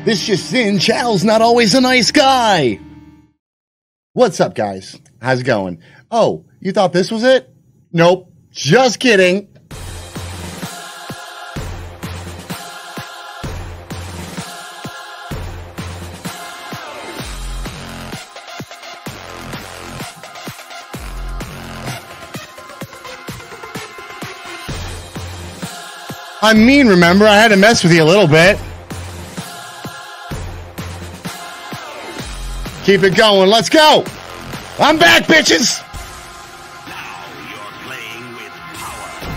This just in, Chal's not always a nice guy. What's up, guys? How's it going? Oh, you thought this was it? Nope. Just kidding. I mean, remember, I had to mess with you a little bit. Keep it going. Let's go. I'm back, bitches. Now you're playing with power.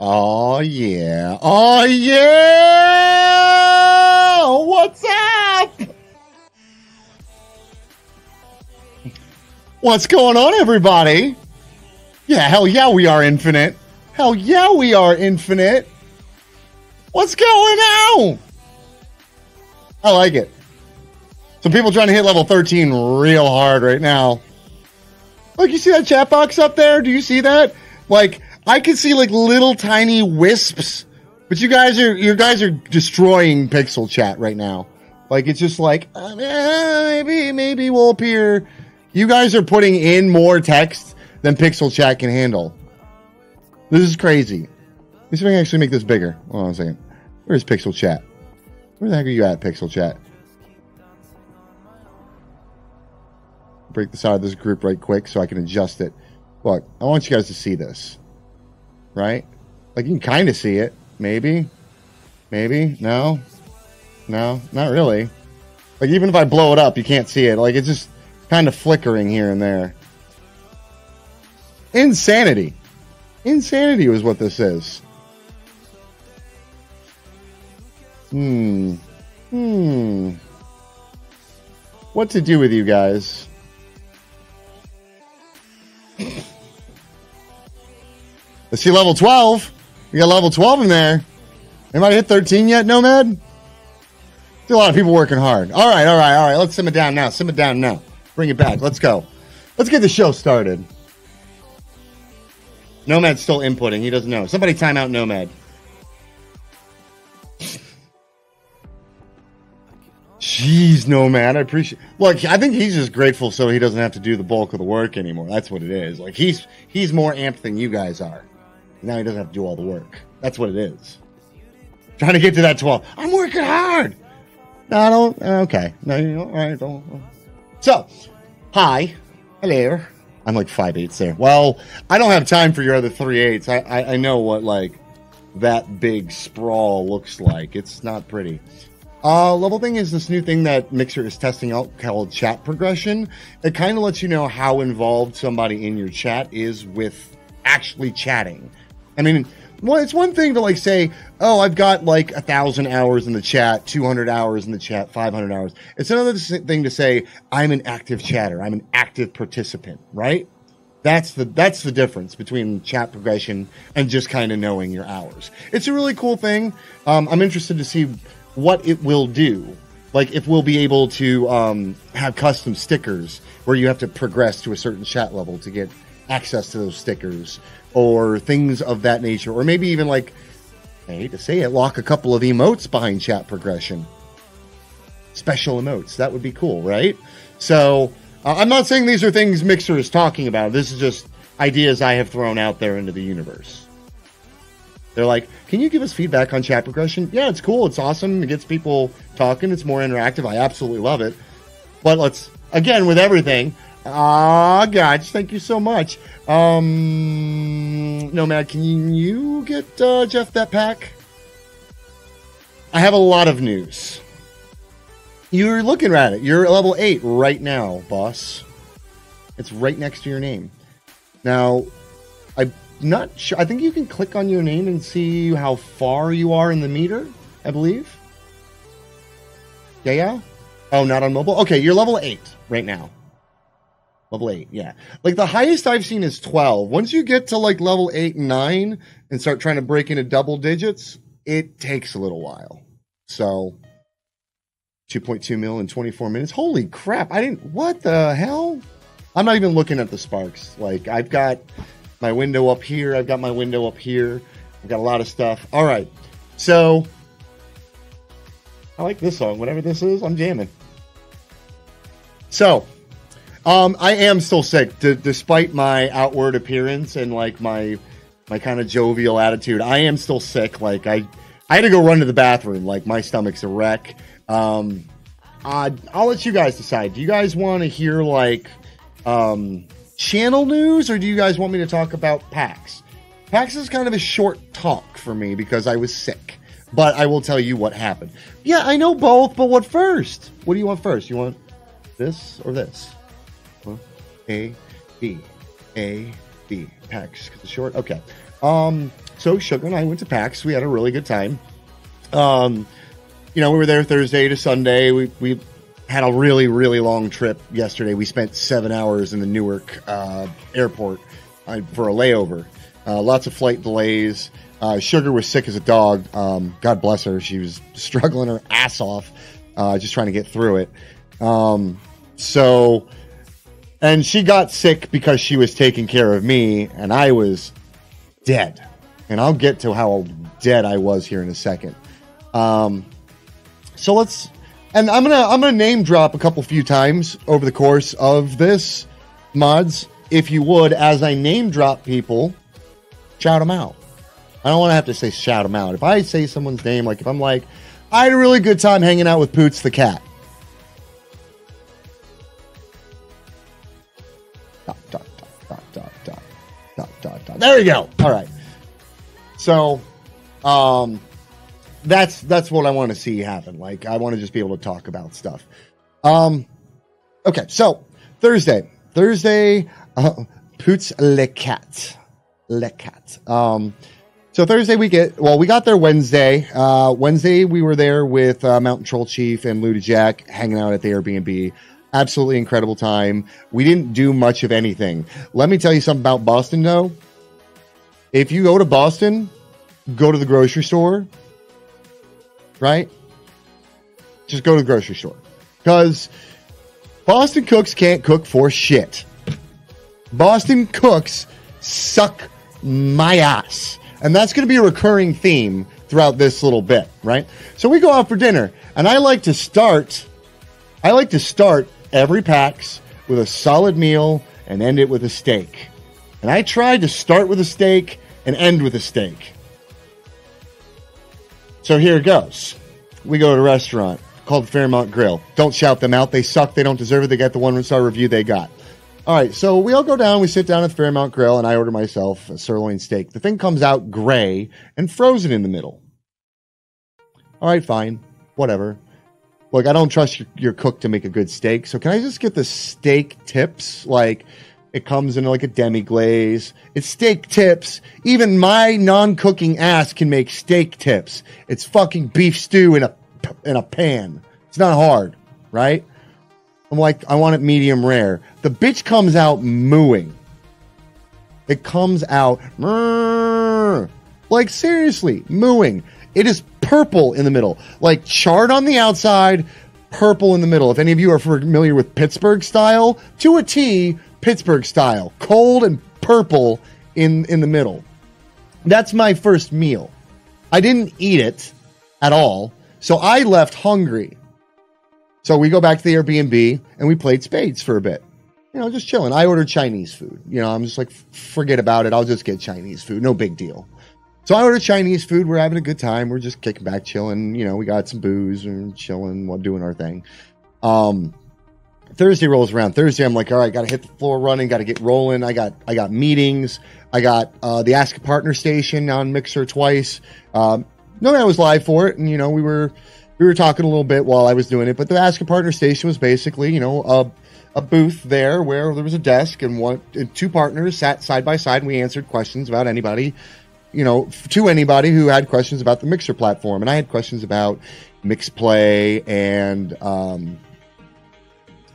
Oh, yeah. Oh, yeah. What's up? What's going on, everybody? Yeah, hell yeah, we are infinite. Hell yeah, we are infinite. What's going on? I like it. Some people trying to hit level 13 real hard right now. Look, you see that chat box up there? Do you see that? Like, I can see like little tiny wisps, but you guys are destroying Pixel Chat right now. Like, it's just like, maybe we'll appear. You guys are putting in more text than Pixel Chat can handle. This is crazy. Let me see if I can actually make this bigger. Hold on a second. Where's Pixel Chat? Where the heck are you at, Pixel Chat? Break this out of this group right quick so I can adjust it. Look, I want you guys to see this. Right? Like, you can kind of see it. Maybe. Maybe. No. No, not really. Like, even if I blow it up, you can't see it. Like, it's just kind of flickering here and there. Insanity. Insanity was what this is. What to do with you guys? Let's see level 12. We got level 12 in there. Anybody hit 13 yet, Nomad? Still a lot of people working hard. All right. Let's simmer down now. Simmer down now. Bring it back. Let's go. Let's get the show started. Nomad's still inputting. He doesn't know. Somebody time out Nomad. Jeez, Nomad. I appreciate. Look, I think he's just grateful so he doesn't have to do the bulk of the work anymore. That's what it is. Like, he's more amped than you guys are. Now he doesn't have to do all the work. That's what it is. Trying to get to that 12. I'm working hard. No, I don't. Okay. No, you know, all right. Don't. So, hi. Hello. I'm like 5/8 there. Well, I don't have time for your other 3/8. I know what, like, that big sprawl looks like. It's not pretty. Level thing is this new thing that Mixer is testing out called chat progression. It kind of lets you know how involved somebody in your chat is with actually chatting. I mean, Well, it's one thing to like say, oh, I've got like 1,000 hours in the chat, 200 hours in the chat, 500 hours. It's another thing to say, I'm an active chatter. I'm an active participant, right? That's the difference between chat progression and just kind of knowing your hours. It's a really cool thing. I'm interested to see what it will do. Like if we'll be able to have custom stickers where you have to progress to a certain chat level to get access to those stickers or things of that nature. Or maybe even like, I hate to say it, lock a couple of emotes behind chat progression. Special emotes. That would be cool, right? So I'm not saying these are things Mixer is talking about. This is just ideas I have thrown out there into the universe. They're like, can you give us feedback on chat progression? Yeah, it's cool. It's awesome. It gets people talking. It's more interactive. I absolutely love it. But let's, again, with everything. Gosh, thank you so much. Nomad, can you get Jeff that pack? I have a lot of news. You're looking at it. You're level 8 right now, boss. It's right next to your name. Now, I'm not sure. I think you can click on your name and see how far you are in the meter, I believe. Yeah? Oh, not on mobile? Okay, you're level 8 right now. Level 8, yeah. Like, the highest I've seen is 12. Once you get to, like, level 8 and 9 and start trying to break into double digits, it takes a little while. So 2.2 mil in 24 minutes. Holy crap. What the hell? I'm not even looking at the sparks. Like, I've got my window up here. I've got my window up here. I've got a lot of stuff. All right. So, I like this song. Whatever this is, I'm jamming. So, I am still sick. Despite my outward appearance and, like, my kind of jovial attitude, I am still sick. Like, I had to go run to the bathroom. Like, my stomach's a wreck. I'll let you guys decide. Do you guys want to hear like channel news, or do you guys want me to talk about PAX? PAX is kind of a short talk for me because I was sick, but I will tell you what happened. Yeah, I know both, but what first? What do you want first? You want this or this? Huh? A, B, PAX. It's short. Okay. So Sugar and I went to PAX. We had a really good time. We were there Thursday to Sunday. We had a really, really long trip yesterday. We spent 7 hours in the Newark airport for a layover. Lots of flight delays. Sugar was sick as a dog. God bless her. She was struggling her ass off, just trying to get through it. And she got sick because she was taking care of me, and I was dead. And I'll get to how dead I was here in a second. So I'm gonna name drop a few times over the course of this, mods. If you would, as I name drop people, shout them out. I don't want to have to say shout them out. If I say someone's name, like if I'm like, I had a really good time hanging out with Poots the cat. There you go. All right. So, that's what I want to see happen. Like, I want to just be able to talk about stuff. Okay, so Thursday, Poots le cat. So Thursday we got there Wednesday. Wednesday we were there with Mountain Troll Chief and Luda Jack hanging out at the Airbnb. Absolutely incredible time. We didn't do much of anything. Let me tell you something about Boston, though. If you go to Boston, go to the grocery store. Right? Just go to the grocery store. Because Boston cooks can't cook for shit. Boston cooks suck my ass. And that's going to be a recurring theme throughout this little bit, right? So we go out for dinner, and I like to start every PAX with a solid meal and end it with a steak. And I tried to start with a steak and end with a steak. So here it goes. We go to a restaurant called Fairmont Grill. Don't shout them out. They suck. They don't deserve it. They got the 1-star review they got. All right, so we all go down. We sit down at Fairmont Grill, and I order myself a sirloin steak. The thing comes out gray and frozen in the middle. All right, fine. Whatever. Look, I don't trust your cook to make a good steak, so can I just get the steak tips? Like, It comes in like a demi-glaze. It's steak tips. Even my non-cooking ass can make steak tips. It's fucking beef stew in a pan. It's not hard, right? I'm like, I want it medium rare. The bitch comes out mooing. It comes out, like seriously, mooing. It is purple in the middle, like charred on the outside, purple in the middle. If any of you are familiar with Pittsburgh style, to a T, Pittsburgh style, cold and purple in the middle. That's my first meal. I didn't eat it at all, so I left hungry. So we go back to the Airbnb and we played spades for a bit. You know, just chilling. I ordered Chinese food. You know, I'm just like, forget about it. I'll just get Chinese food. No big deal. So I ordered Chinese food. We're having a good time. We're just kicking back, chilling. You know, we got some booze and chilling while doing our thing. Thursday rolls around. Thursday, I'm like, all right, got to hit the floor running. Got to get rolling. I got meetings. I got the Ask a Partner station on Mixer twice. No, I was live for it. And, you know, we were talking a little bit while I was doing it. But the Ask a Partner station was basically, you know, a booth there where there was a desk and two partners sat side by side, and we answered questions about anybody, you know, to anybody who had questions about the Mixer platform. And I had questions about Mixplay and,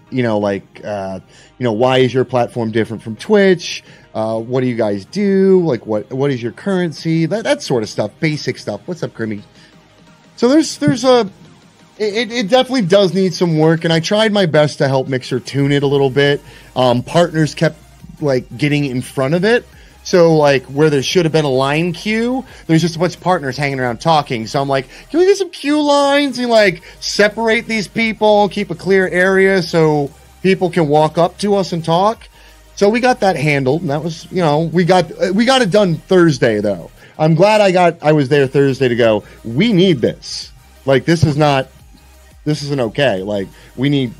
you know, like, you know, why is your platform different from Twitch? What do you guys do? Like, what is your currency? That sort of stuff, basic stuff. What's up, Grimmy? So it definitely does need some work, and I tried my best to help Mixer tune it a little bit. Partners kept like getting in front of it. So like where there should have been a line queue, there's just a bunch of partners hanging around talking. So I'm like, can we get some queue lines and like separate these people, keep a clear area so people can walk up to us and talk? So we got that handled, and that was, you know, we got it done Thursday though. I'm glad I was there Thursday to go, we need this. Like this isn't okay. Like we need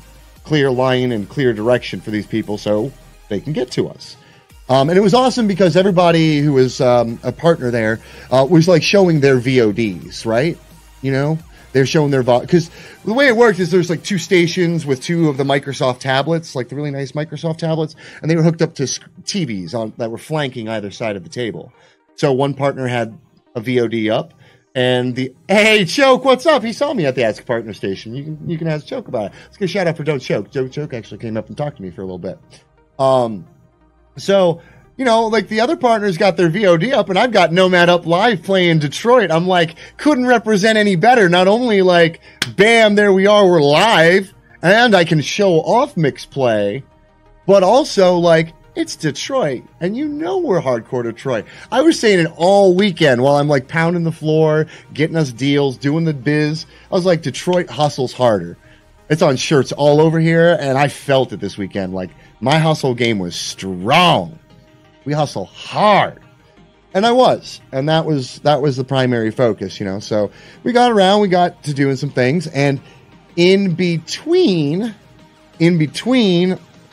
clear line and clear direction for these people so they can get to us. And it was awesome because everybody who was a partner there was like showing their VODs, right? You know, they're showing their because the way it worked is there's like two stations with two of the Microsoft tablets, like the really nice Microsoft tablets, and they were hooked up to TVs that were flanking either side of the table. So one partner had a VOD up, and hey Choke, what's up? He saw me at the Ask Partner station. You can ask Choke about it. Let's get a shout out for Don't Choke. Choke actually came up and talked to me for a little bit. So, you know, like the other partners got their VOD up, and I've got Nomad up live playing Detroit. I'm like, couldn't represent any better. Not only like, bam, there we are, we're live, and I can show off Mixplay, but also like, it's Detroit, and you know we're hardcore Detroit. I was saying it all weekend while I'm like pounding the floor, getting us deals, doing the biz. I was like, Detroit hustles harder. It's on shirts all over here, and I felt it this weekend. Like, my hustle game was strong. We hustle hard. And I was. And that was the primary focus, you know. So we got around, we got to doing some things, and in between,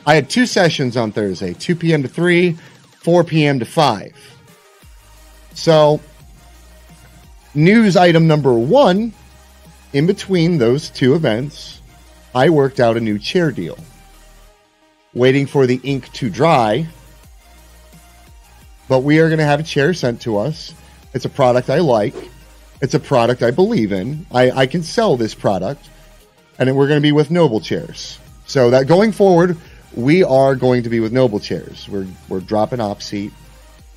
I had two sessions on Thursday, 2 p.m. to 3, 4 p.m. to 5. So, news item number 1, in between those two events, I worked out a new chair deal. Waiting for the ink to dry. But we are going to have a chair sent to us. It's a product I like. It's a product I believe in. I can sell this product. And we're going to be with Noble Chairs. So that going forward, we are going to be with Noble Chairs. We're dropping OpSeat.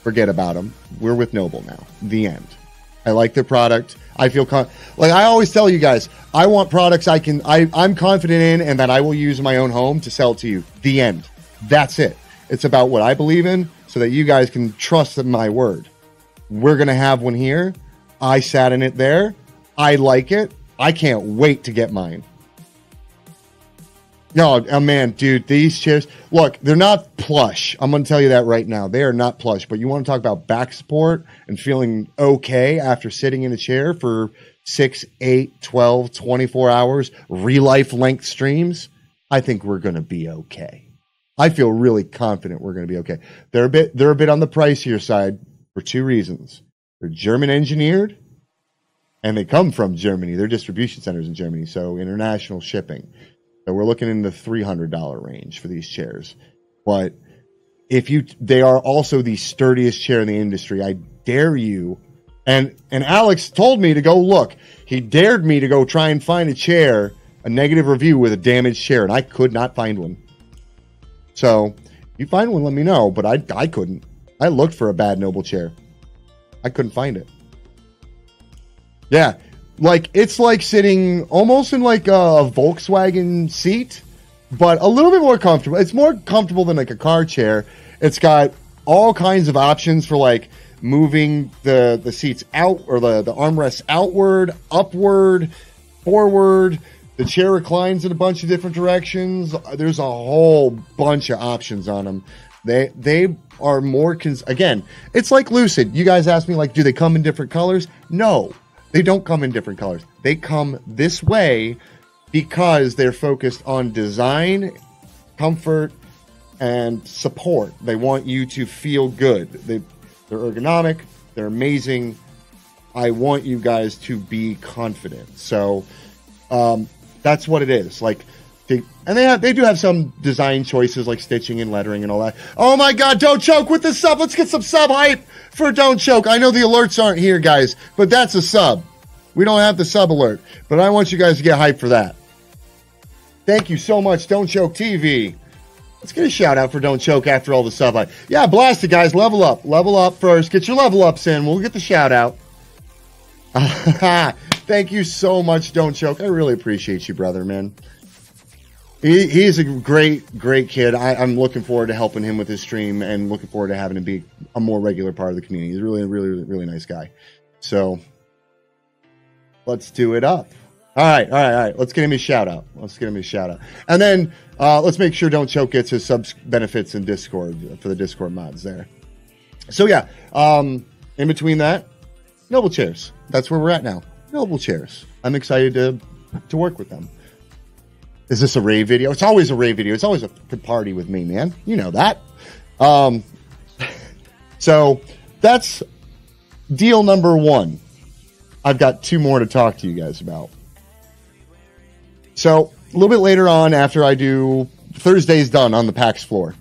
Forget about them. We're with Noble now. The end. I like their product. I feel like I always tell you guys, I want products I'm confident in and that I will use in my own home to sell to you. The end. That's it. It's about what I believe in so that you guys can trust in my word. We're going to have one here. I sat in it there. I like it. I can't wait to get mine. No, oh man, dude, these chairs, look, they're not plush. I'm going to tell you that right now. They are not plush, but you want to talk about back support and feeling okay after sitting in a chair for 6, 8, 12, 24 hours, real life length streams. I think we're going to be okay. I feel really confident we're going to be okay. They're a bit on the pricier side for two reasons. They're German engineered and they come from Germany. Their distribution centers in Germany, so international shipping. So we're looking in the $300 range for these chairs. But They are also the sturdiest chair in the industry. I dare you. And Alex told me to go look. He dared me to go try and find a negative review with a damaged chair, and I could not find one. So, if you find one, let me know, but I couldn't. I looked for a bad Noble chair. I couldn't find it. Yeah, like, it's like sitting almost in like a Volkswagen seat, but a little bit more comfortable. It's more comfortable than like a car chair. It's got all kinds of options for like moving the seats out, or the armrests outward, upward, forward. The chair reclines in a bunch of different directions. There's a whole bunch of options on them. They are more again, it's like Lucid. You guys asked me, like, do they come in different colors? No, they don't come in different colors. They come this way because they're focused on design, comfort, and support. They want you to feel good. They're ergonomic. They're amazing. I want you guys to be confident. So that's what it is. Like, they do have some design choices like stitching and lettering and all that. Oh my God, Don't Choke with the sub. Let's get some sub hype for Don't Choke. I know the alerts aren't here, guys, but that's a sub. We don't have the sub alert, but I want you guys to get hype for that. Thank you so much, Don't Choke TV. Let's get a shout out for Don't Choke after all the sub hype. Yeah, blast it, guys. Level up. Level up first. Get your level ups in. We'll get the shout out. Thank you so much, Don't Choke. I really appreciate you, brother, man. He's a great kid. I'm looking forward to helping him with his stream and looking forward to having him be a more regular part of the community. He's a really nice guy. So let's do it up. All right. Let's get him a shout out. And then let's make sure Don't Choke gets his subs benefits in Discord for the Discord mods there. So yeah, in between that, Noble chairs. That's where we're at now. Noble chairs. I'm excited to work with them. Is this a rave video? It's always a rave video. It's always a good party with me, man. You know that. So that's deal number one. I've got two more to talk to you guys about. So a little bit later on, after I do Thursday's done on the PAX floor.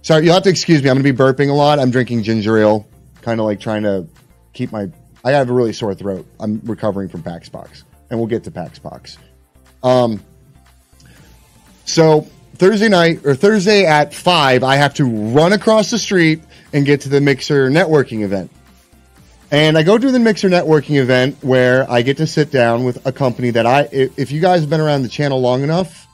Sorry, you'll have to excuse me. I'm going to be burping a lot. I'm drinking ginger ale, kind of like trying to keep I have a really sore throat. I'm recovering from PAX Box, and we'll get to PAX Box. So Thursday at 5, I have to run across the street and get to the Mixer networking event. And I go to the Mixer networking event where I get to sit down with a company that if you guys have been around the channel long enough,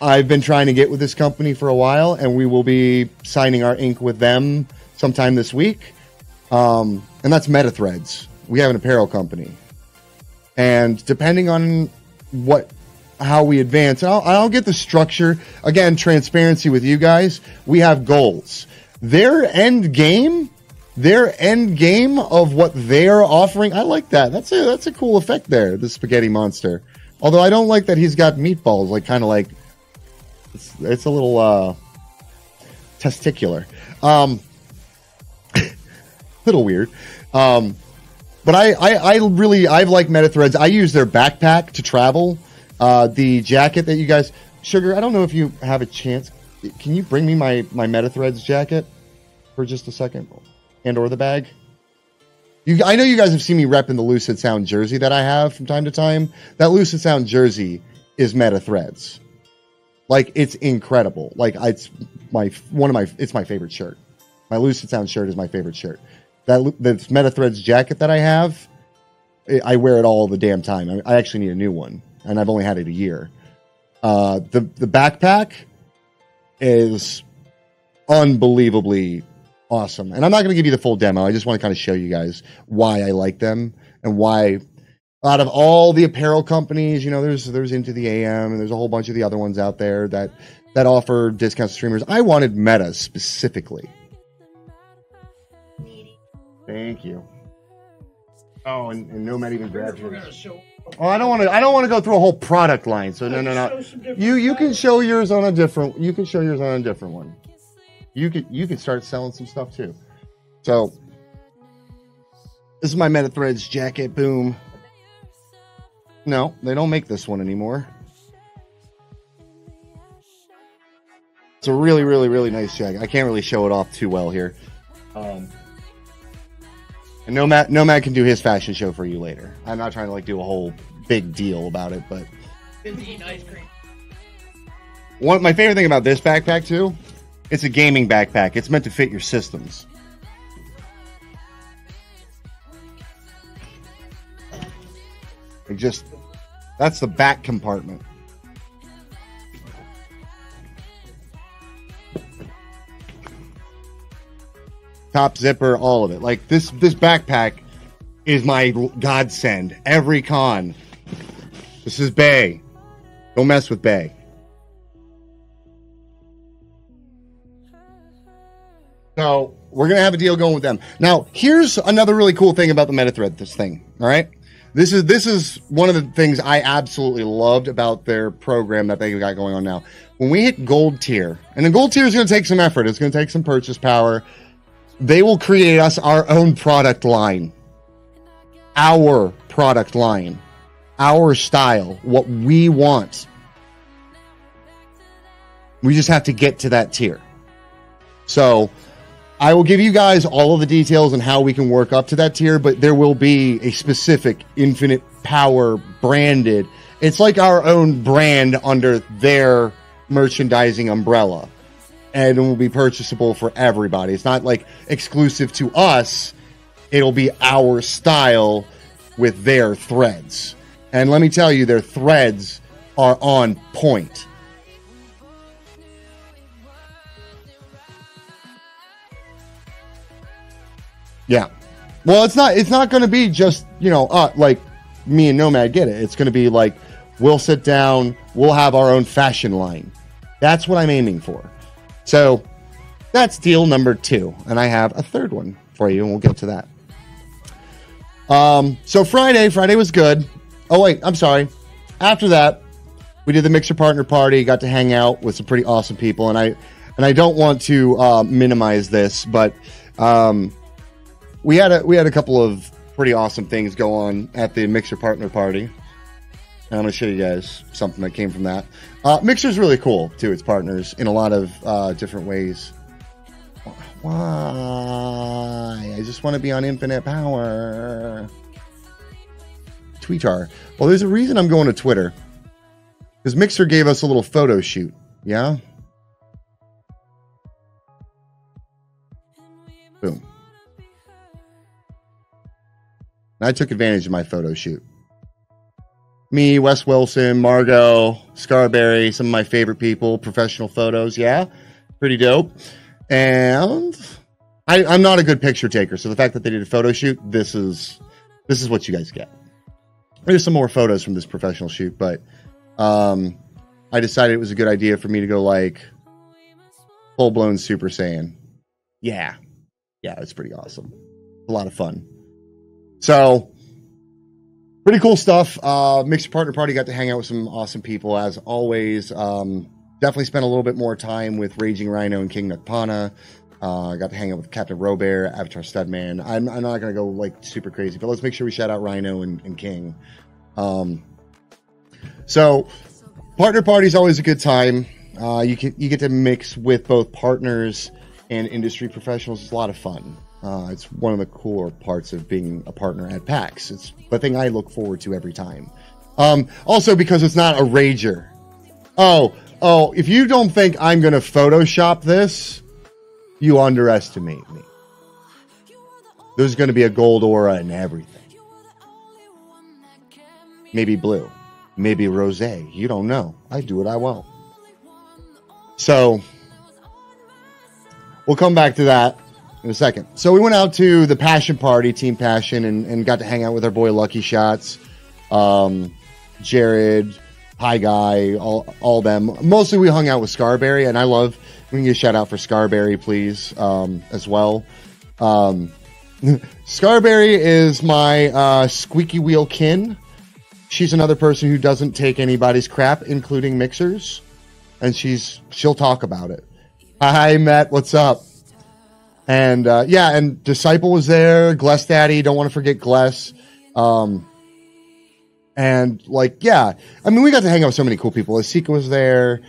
I've been trying to get with this company for a while, and we will be signing our ink with them sometime this week. And that's MetaThreads. We have an apparel company. And depending on how we advance, I'll get the structure. Again, transparency with you guys. We have goals. Their end game of what they're offering, I like that. That's a cool effect there, the spaghetti monster. Although I don't like that he's got meatballs, like kind of like it's a little testicular. Little weird. But I've liked MetaThreads. I use their backpack to travel. The jacket that you guys, Sugar, I don't know if you have a chance. Can you bring me my MetaThreads jacket for just a second? And or the bag? I know you guys have seen me repping the Lucid Sound jersey that I have from time to time. That Lucid Sound jersey is MetaThreads. Like, it's incredible. Like, it's my favorite shirt. My Lucid Sound shirt is my favorite shirt. That MetaThreads jacket that I have, I wear it all the damn time. I actually need a new one, and I've only had it a year. The backpack is unbelievably awesome. And I'm not going to give you the full demo. I just want to kind of show you guys why I like them and why out of all the apparel companies, there's Into the AM and there's a whole bunch of the other ones out there that offer discounts to streamers. I wanted Meta specifically. Thank you. Oh, and Nomad even grabbed yours. Oh, I don't want to go through a whole product line. So no. You can show yours on a different. You can show yours on a different one. You could start selling some stuff too. So this is my MetaThreads jacket. Boom. No, they don't make this one anymore. It's a really, really, really nice jag. I can't really show it off too well here. And Nomad can do his fashion show for you later. I'm not trying to like do a whole big deal about it, but Eating ice cream. my favorite thing about this backpack too, it's a gaming backpack. It's meant to fit your systems. That's the back compartment. Top zipper, all of it. Like this backpack is my godsend. Every con. This is Bay. Don't mess with Bay. So we're gonna have a deal going with them. Now, here's another really cool thing about the MetaThread, this thing. All right. This is one of the things I absolutely loved about their program that they got going on now. When we hit gold tier, and the gold tier is going to take some effort. It's going to take some purchase power. They will create us our own product line. Our product line. Our style. What we want. We just have to get to that tier. So I will give you guys all of the details on how we can work up to that tier, but there will be a specific Infinite Power branded. It's like our own brand under their merchandising umbrella. And it will be purchasable for everybody. It's not like exclusive to us. It'll be our style with their threads. And let me tell you, their threads are on point. Yeah. Well, it's not going to be just, like me and Nomad get it. It's going to be like, we'll sit down, we'll have our own fashion line. That's what I'm aiming for. So that's deal number 2. And I have a third one for you, and we'll get to that. So Friday was good. Oh, wait, I'm sorry. After that, we did the Mixer Partner Party, got to hang out with some pretty awesome people. And I don't want to minimize this, but we had a couple of pretty awesome things go on at the Mixer Partner Party. And I'm going to show you guys something that came from that. Mixer's really cool to its partners in a lot of different ways. Why? I just want to be on Infinite Power. Tweetar. Well, there's a reason I'm going to Twitter. Because Mixer gave us a little photo shoot. Yeah? Boom. And I took advantage of my photo shoot. Me, Wes Wilson, Margot, Scarberry, some of my favorite people, professional photos. Yeah, pretty dope. And I'm not a good picture taker, so the fact that they did a photo shoot, this is what you guys get. There's some more photos from this professional shoot, but I decided it was a good idea for me to go like full-blown Super Saiyan. Yeah, it's pretty awesome. A lot of fun. So, pretty cool stuff. Mixer Partner Party, got to hang out with some awesome people as always. Definitely spent a little bit more time with Raging Rhino and King Nukpana. Got to hang out with Captain Robert, Avatar Studman. I'm not going to go like super crazy, but let's make sure we shout out Rhino and King. So, Partner Party is always a good time. You get to mix with both partners and industry professionals. It's a lot of fun. It's one of the cooler parts of being a partner at PAX. It's the thing I look forward to every time. Also because it's not a rager. Oh, if you don't think I'm going to Photoshop this, you underestimate me. There's going to be a gold aura and everything. Maybe blue. Maybe rosé. You don't know. I do what I want. So, we'll come back to that in a second. So we went out to the Passion Party, Team Passion, and got to hang out with our boy Lucky Shots, Jared, Hi Guy, all them. Mostly we hung out with Scarberry, and we can get a shout out for Scarberry, please, as well. Scarberry is my squeaky wheel kin. She's another person who doesn't take anybody's crap, including Mixers, and she'll talk about it. Hi, Matt, what's up? And and Disciple was there, Gless Daddy, don't want to forget Gless. And we got to hang out with so many cool people. Asika was there.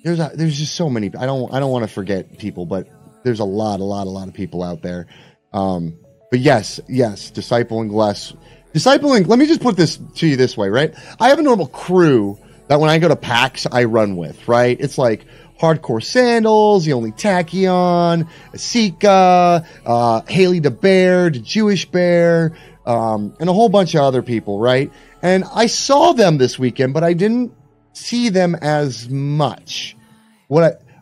there's just so many. I don't want to forget people, but there's a lot of people out there. But yes, discipling less. Discipling, let me just put this to you this way, right? I have a normal crew that when I go to PAX, I run with, right? It's like Hardcore Sandals, The Only Tachyon, Asika, Haley the Bear, the Jewish Bear, and a whole bunch of other people, right? And I saw them this weekend, but I didn't see them as much.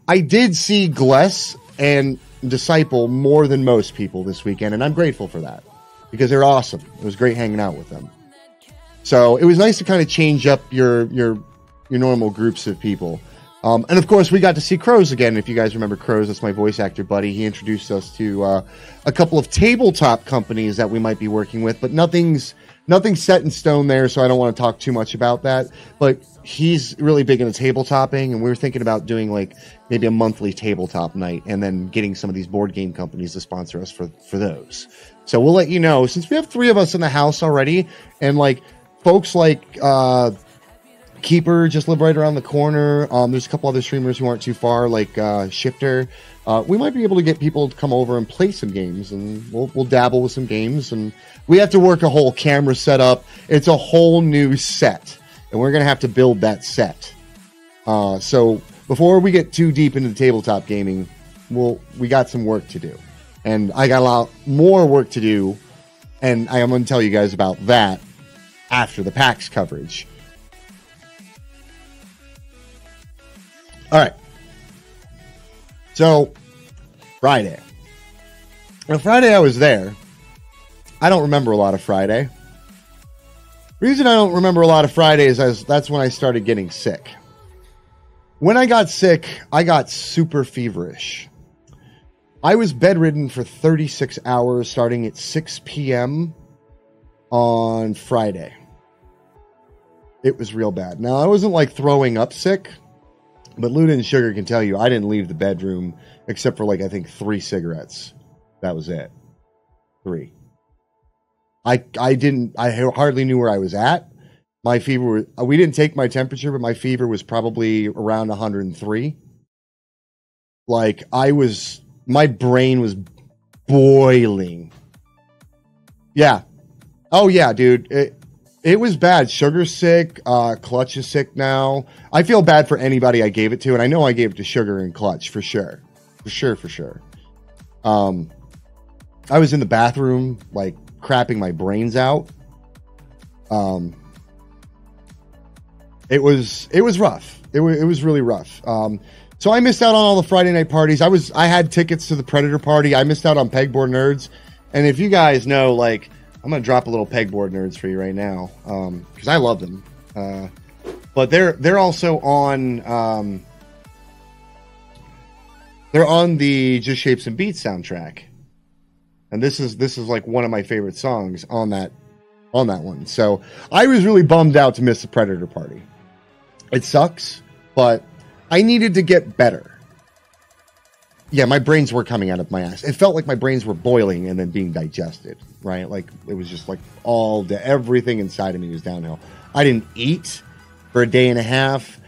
I did see Gless and Disciple more than most people this weekend, and I'm grateful for that because they're awesome. It was great hanging out with them. So it was nice to kind of change up your normal groups of people. And of course, we got to see Crows again. If you guys remember Crows, that's my voice actor buddy. He introduced us to a couple of tabletop companies that we might be working with, but nothing's set in stone there, so I don't want to talk too much about that. But he's really big into tabletopping, and we were thinking about doing like maybe a monthly tabletop night and then getting some of these board game companies to sponsor us for those. So we'll let you know, since we have 3 of us in the house already, and like folks like Keeper just live right around the corner. There's a couple other streamers who aren't too far, like Shifter. We might be able to get people to come over and play some games, and we'll dabble with some games. And we have to work a whole camera setup. It's a whole new set, and we're gonna have to build that set. So before we get too deep into the tabletop gaming, we got some work to do, and I got a lot more work to do, and I am gonna tell you guys about that after the PAX coverage. All right. So, Friday. Now, Friday I was there. I don't remember a lot of Friday. The reason I don't remember a lot of Friday is that's when I started getting sick. When I got sick, I got super feverish. I was bedridden for 36 hours starting at 6 p.m. on Friday. It was real bad. Now, I wasn't like throwing up sick. But Luna and Sugar can tell you, I didn't leave the bedroom except for like, I think 3 cigarettes. That was it. 3. I hardly knew where I was at. My fever, we didn't take my temperature, but my fever was probably around 103. Like my brain was boiling. Yeah. Oh yeah, dude. It was bad. Sugar's sick. Clutch is sick now. I feel bad for anybody I gave it to, and I know I gave it to Sugar and Clutch for sure. For sure. I was in the bathroom, like, crapping my brains out. It was rough. It was really rough. So I missed out on all the Friday night parties. I had tickets to the Predator party. I missed out on Pegboard Nerds. And if you guys know, like, I'm going to drop a little Pegboard Nerds for you right now, because I love them. But they're also on they're on the Just Shapes and Beats soundtrack, and this is like one of my favorite songs on that one. So I was really bummed out to miss the Predator party. It sucks, but I needed to get better. Yeah, my brains were coming out of my ass. It felt like my brains were boiling and then being digested, right? Like, it was just like everything inside of me was downhill. I didn't eat for a day and a half.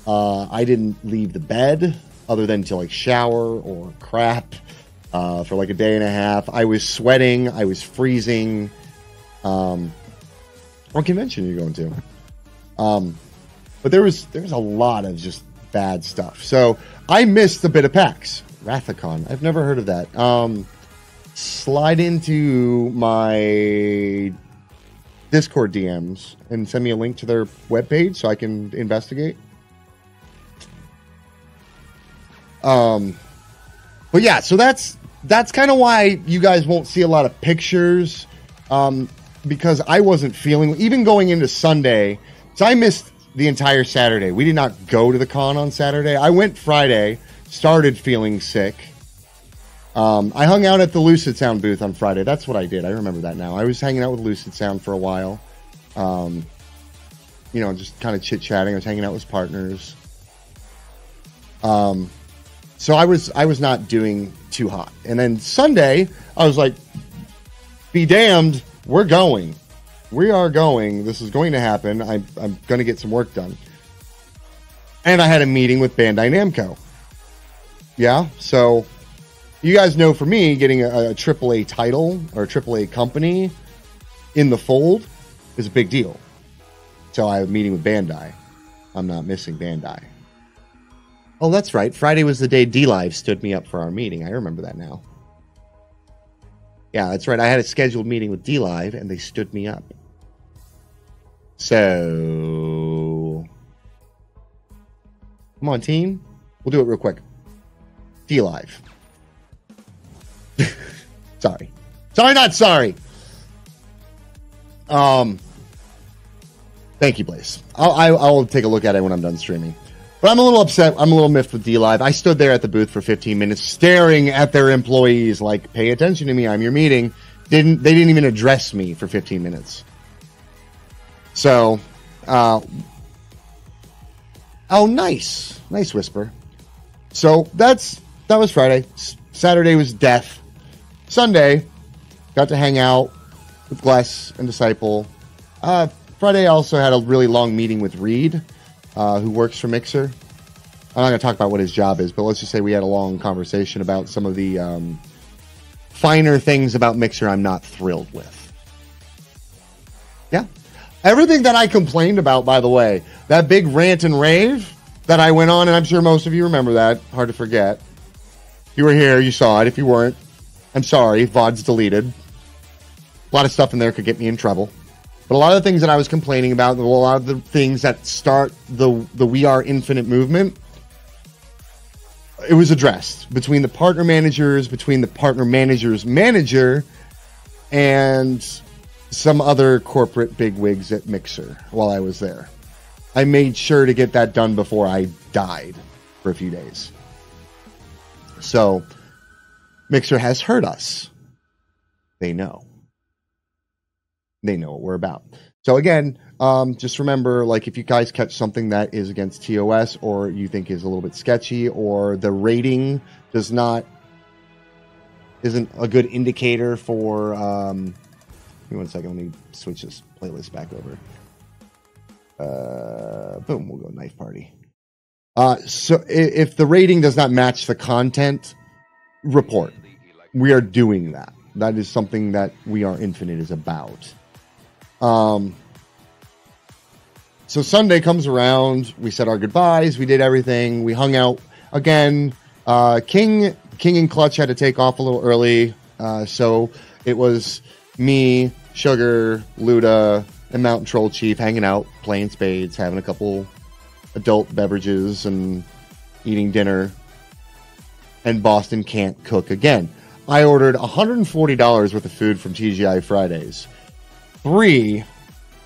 I didn't leave the bed other than to like shower or crap for like a day and a half. I was sweating. I was freezing. What convention are you going to? But there was a lot of just bad stuff. So I missed a bit of PAX. Rathacon. I've never heard of that. Slide into my Discord DMs and send me a link to their webpage so I can investigate. But yeah, so that's kind of why you guys won't see a lot of pictures, because I wasn't feeling, even going into Sunday, so I missed the entire Saturday. We did not go to the con on Saturday. I went Friday, started feeling sick. I hung out at the Lucid Sound booth on Friday. That's what I did. I remember that now. I was hanging out with Lucid Sound for a while. Just kind of chit-chatting. I was hanging out with partners. So I was not doing too hot. And then Sunday, I was like, be damned, we're going. We are going. This is going to happen. I'm going to get some work done. And I had a meeting with Bandai Namco. Yeah, so you guys know for me, getting a AAA title or a AAA company in the fold is a big deal. So I have a meeting with Bandai. I'm not missing Bandai. Oh, that's right. Friday was the day D-Live stood me up for our meeting. I remember that now. Yeah, that's right. I had a scheduled meeting with D-Live, and they stood me up. So... Come on, team. We'll do it real quick. D-Live. Sorry. Sorry, not sorry. Thank you, Blaze. I'll take a look at it when I'm done streaming. But I'm a little upset. I'm a little miffed with D-Live. I stood there at the booth for 15 minutes staring at their employees like, pay attention to me. I'm your meeting. They didn't even address me for 15 minutes. So, oh, nice. Nice whisper. So that was Friday. Saturday was death. Sunday, got to hang out with Bless and Disciple. Friday I also had a really long meeting with Reed, who works for Mixer. I'm not going to talk about what his job is, but let's just say we had a long conversation about some of the finer things about Mixer I'm not thrilled with. Yeah. Everything that I complained about, by the way, that big rant and rave that I went on, and I'm sure most of you remember that. Hard to forget. If you were here, you saw it. If you weren't, I'm sorry. VOD's deleted. A lot of stuff in there could get me in trouble. But a lot of the things that I was complaining about, a lot of the things that start the We Are Infinite movement, it was addressed between the partner managers, between the partner manager's manager, and some other corporate bigwigs at Mixer while I was there. I made sure to get that done before I died for a few days. So, Mixer has heard us. They know. They know what we're about. So again, just remember, like, if you guys catch something that is against TOS or you think is a little bit sketchy or the rating isn't a good indicator for, give me 1 second, let me switch this playlist back over. Boom, we'll go Knife Party. So if the rating does not match the content, report. We are doing that. That is something that We Are Infinite is about. So Sunday comes around, we said our goodbyes, we did everything, we hung out again. King and Clutch had to take off a little early, so it was me, Sugar, Luda, and Mountain Troll Chief hanging out, playing spades, having a couple adult beverages, and eating dinner. And Boston can't cook again. I ordered $140 worth of food from TGI Fridays. 3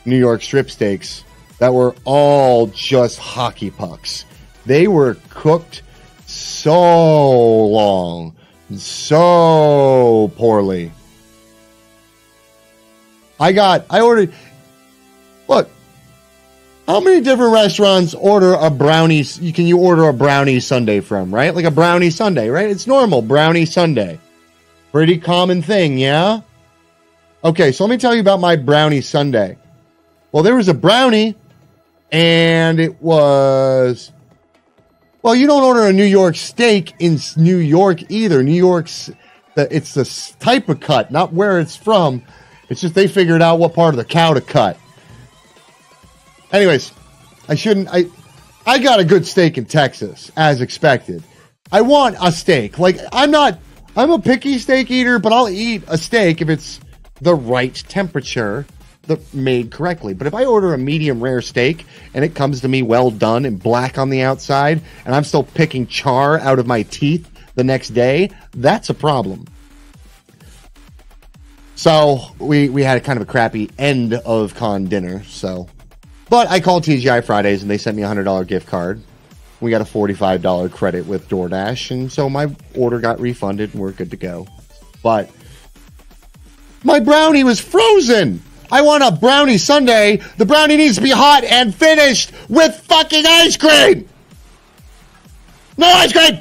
New York strip steaks that were all just hockey pucks. They were cooked so long, so poorly. I ordered, look, how many different restaurants order a brownie? Can you order a brownie sundae from, right? Like a brownie sundae, right? It's normal, brownie sundae. Pretty common thing, yeah? Okay, so let me tell you about my brownie sundae. Well, there was a brownie, and it was... Well, you don't order a New York steak in New York either. New York's... It's the type of cut, not where it's from. It's just they figured out what part of the cow to cut. Anyways, I got a good steak in Texas, as expected. I want a steak. Like, I'm a picky steak eater, but I'll eat a steak if it's the right temperature, made correctly. But if I order a medium rare steak and it comes to me well done and black on the outside, and I'm still picking char out of my teeth the next day, that's a problem. So we had a kind of a crappy end of con dinner. But I called TGI Fridays and they sent me a $100 gift card. We got a $45 credit with DoorDash, and so my order got refunded and we're good to go. But my brownie was frozen. I want a brownie sundae. The brownie needs to be hot and finished with fucking ice cream. No ice cream.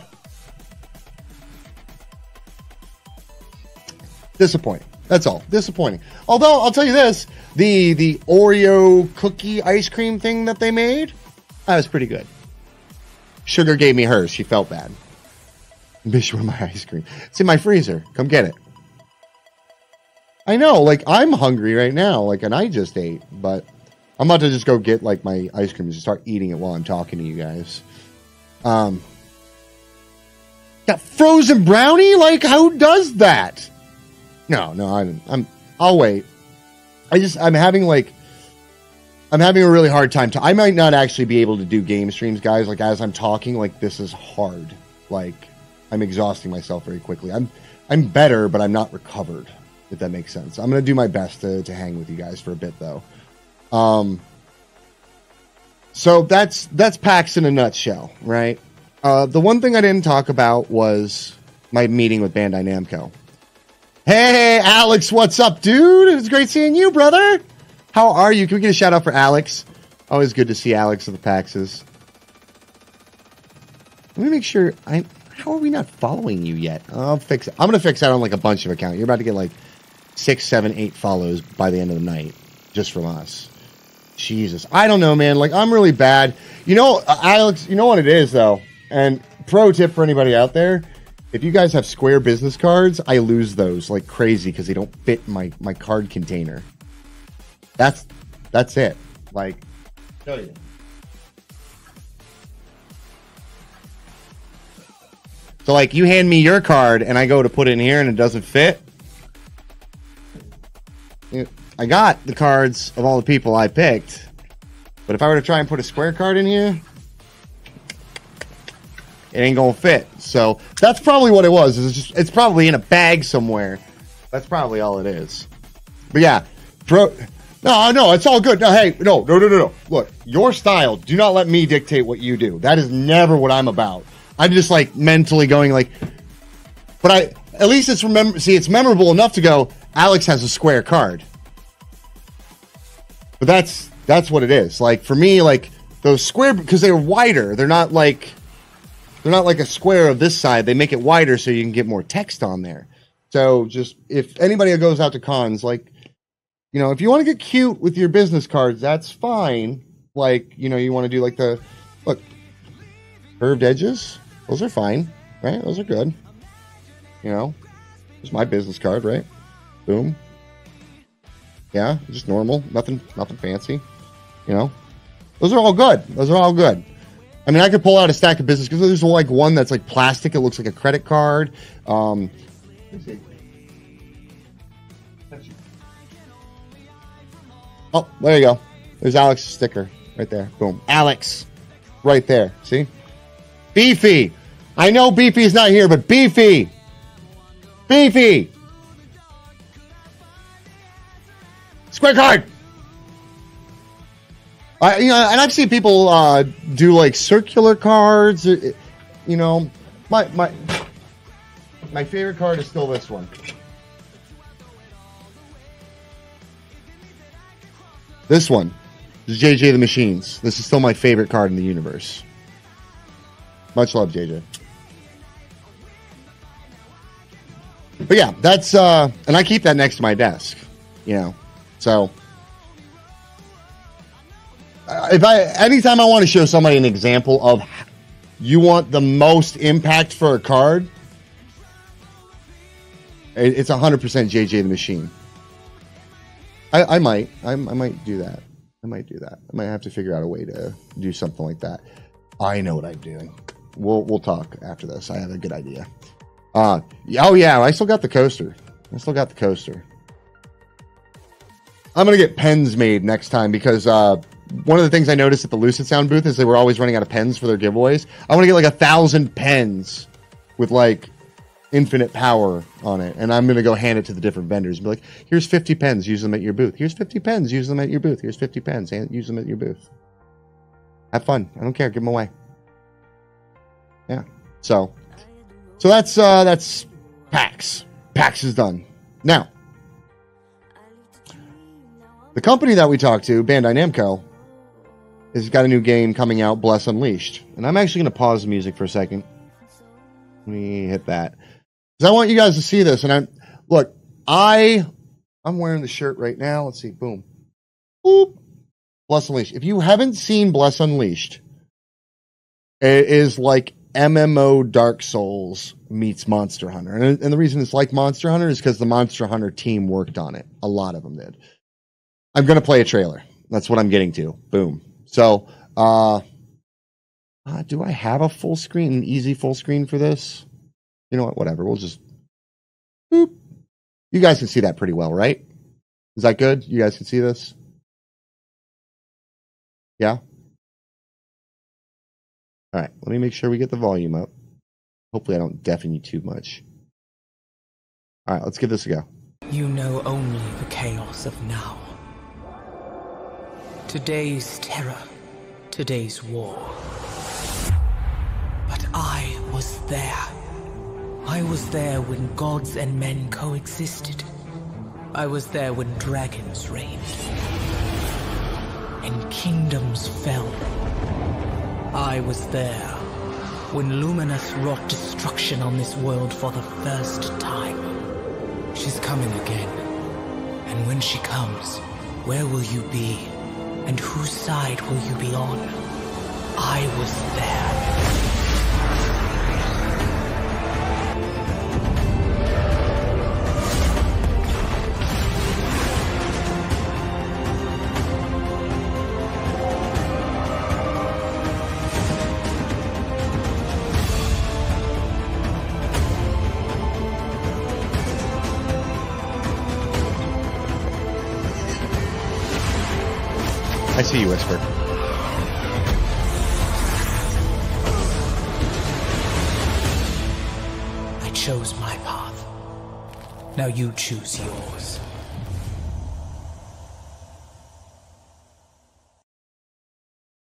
Disappointing. That's all. Disappointing. Although, I'll tell you this, the Oreo cookie ice cream thing that they made, that was pretty good. Sugar gave me hers. She felt bad. Bitch, where my ice cream? It's in my freezer. Come get it. I know, like, I'm hungry right now, like, and I just ate, but I'm about to just go get, like, my ice cream and just start eating it while I'm talking to you guys. Got frozen brownie? Like, who does that? No, I'll wait. I'm having a really hard time. I might not actually be able to do game streams, guys. Like, as I'm talking, like, this is hard. Like, I'm exhausting myself very quickly. I'm better, but I'm not recovered, if that makes sense. I'm going to do my best to hang with you guys for a bit, though. So that's PAX in a nutshell, right? The one thing I didn't talk about was my meeting with Bandai Namco. Hey, Alex, what's up, dude? It's great seeing you, brother. How are you? Can we get a shout out for Alex? Always good to see Alex at the PAXs. Let me make sure. How are we not following you yet? I'll fix it. I'm going to fix that on like a bunch of accounts. You're about to get like 6, 7, 8 follows by the end of the night just from us. Jesus. I don't know, man. Like, I'm really bad. You know, Alex, you know what it is, though? And pro tip for anybody out there, if you guys have Square business cards, I lose those like crazy because they don't fit my card container. That's it. Like, tell you. So, like, you hand me your card and I go to put it in here and it doesn't fit. I got the cards of all the people I picked, but if I were to try and put a Square card in here, it ain't gonna fit. So that's probably what it was. It's probably in a bag somewhere. That's probably all it is. But yeah, no, it's all good. No, hey, no. Look, your style. Do not let me dictate what you do. That is never what I'm about. I'm just like mentally going like, but at least it's it's memorable enough to go, Alex has a Square card. But that's what it is. Like, for me, like, those Square, because they're wider, they're not like a square of this side. They make it wider so you can get more text on there. So just, if anybody that goes out to cons, like, you know, if you want to get cute with your business cards, that's fine. Like, you know, you want to do like look, curved edges, those are fine, right? Those are good. You know, it's my business card, right? Boom. Yeah, just normal, nothing fancy. You know, those are all good. I mean, I could pull out a stack of business because there's like one that's like plastic. It looks like a credit card. Oh, there you go. There's Alex's sticker right there. Boom, Alex, right there. See, Beefy. I know Beefy's not here, but Beefy. Square card. You know, and I've seen people do like circular cards. You know, my favorite card is still this one. This one is JJ the Machines. This is still my favorite card in the universe. Much love, JJ. But yeah, that's and I keep that next to my desk. You know. So, anytime I want to show somebody an example of you want the most impact for a card, it's 100% JJ the Machine. I might do that. I might have to figure out a way to do something like that. I know what I'm doing. We'll talk after this. I have a good idea. Oh yeah, I still got the coaster. I'm going to get pens made next time because one of the things I noticed at the Lucid Sound booth is they were always running out of pens for their giveaways. I want to get like 1,000 pens with like infinite power on it. And I'm going to go hand it to the different vendors and be like, here's 50 pens, use them at your booth. Here's 50 pens, use them at your booth. Here's 50 pens, use them at your booth. Have fun. I don't care. Give them away. Yeah. So that's PAX. PAX is done. Now, the company that we talked to, Bandai Namco, has got a new game coming out, Bless Unleashed. And I'm actually going to pause the music for a second. Let me hit that. Because I want you guys to see this. And I'm wearing the shirt right now. Let's see. Boom. Boop. Bless Unleashed. If you haven't seen Bless Unleashed, It is like MMO Dark Souls meets Monster Hunter. And the reason it's like Monster Hunter is because the Monster Hunter team worked on it. A lot of them did. I'm going to play a trailer. That's what I'm getting to. Boom. So, do I have a full screen, an easy full screen for this? You know what? Whatever. We'll just... Boop. You guys can see that pretty well, right? Is that good? You guys can see this? Yeah? All right. Let me make sure we get the volume up. Hopefully I don't deafen you too much. All right. Let's give this a go. You know only the chaos of now. Today's terror. Today's war. But I was there. I was there when gods and men coexisted. I was there when dragons reigned. And kingdoms fell. I was there when Luminous wrought destruction on this world for the first time. She's coming again. And when she comes, where will you be? And whose side will you be on? I was there. I see you, Whisper. I chose my path. Now you choose yours.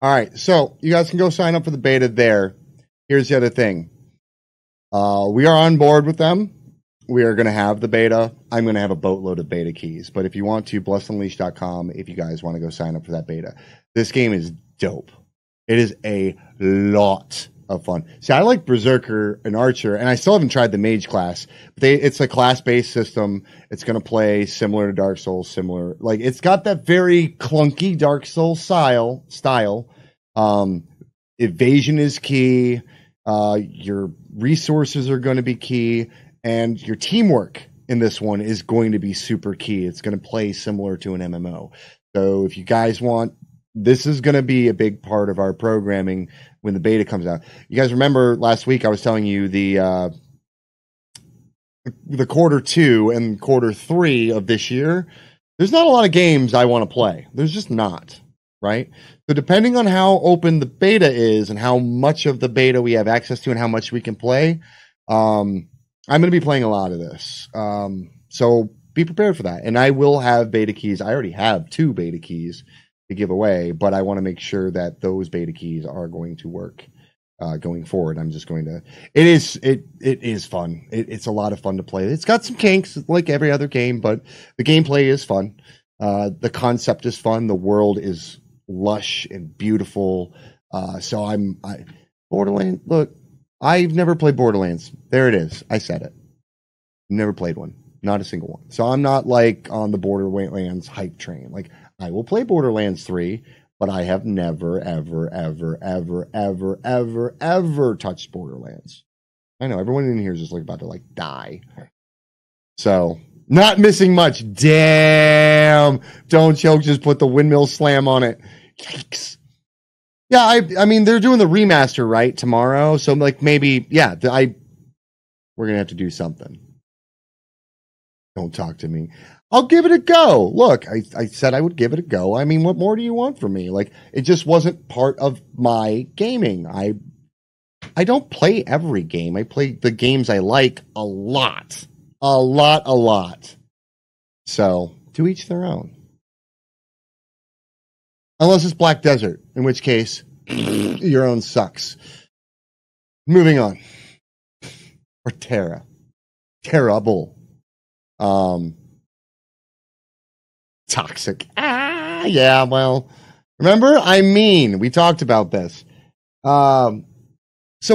All right, so you guys can go sign up for the beta there. Here's the other thing. We are on board with them. We are going to have the beta. I'm going to have a boatload of beta keys. But if you want to, blessedunleashed.com if you guys want to go sign up for that beta. This game is dope. It is a lot of fun. See, I like Berserker and Archer, and I still haven't tried the Mage class. But it's a class-based system. It's going to play similar to Dark Souls, similar. Like, it's got that very clunky Dark Souls style. Evasion is key. Your resources are going to be key. And your teamwork in this one is going to be super key. It's going to play similar to an MMO. So if you guys want, this is going to be a big part of our programming when the beta comes out. You guys remember last week I was telling you the quarter 2 and quarter 3 of this year, there's not a lot of games I want to play. There's just not, right? So depending on how open the beta is and how much of the beta we have access to and how much we can play, I'm going to be playing a lot of this. So be prepared for that. And I will have beta keys. I already have 2 beta keys to give away, but I want to make sure that those beta keys are going to work going forward. I'm just going to, it is fun. It's a lot of fun to play. It's got some kinks like every other game, but the gameplay is fun. The concept is fun. The world is lush and beautiful. So Borderlands, look, I've never played Borderlands. There it is. I said it. Never played one. Not a single one. So I'm not like on the Borderlands hype train. Like, I will play Borderlands 3, but I have never, ever, ever, ever, ever, ever, ever touched Borderlands. I know everyone in here is just like about to like die. So not missing much. Damn. Don't choke. Just put the windmill slam on it. Yikes. Yeah, I mean, they're doing the remaster, right, tomorrow. So, like, maybe, yeah, we're going to have to do something. Don't talk to me. I'll give it a go. Look, I said I would give it a go. I mean, what more do you want from me? Like, it just wasn't part of my gaming. I don't play every game. I play the games I like a lot. A lot. So, to each their own. Unless it's Black Desert, in which case, your own sucks. Moving on. Or Terra. Terrible. Toxic. Yeah, well, remember? I mean, we talked about this. So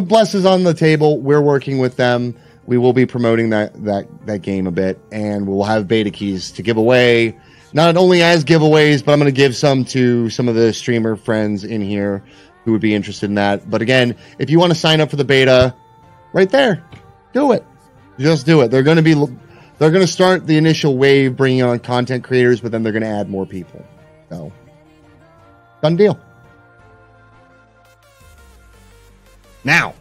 Bless is on the table. We're working with them. We will be promoting that game a bit, and we'll have beta keys to give away. Not only as giveaways, but I'm going to give some to some of the streamer friends in here who would be interested in that. But again, if you want to sign up for the beta, right there, do it. Just do it. They're going to start the initial wave bringing on content creators, but then they're going to add more people. So, done deal. Now,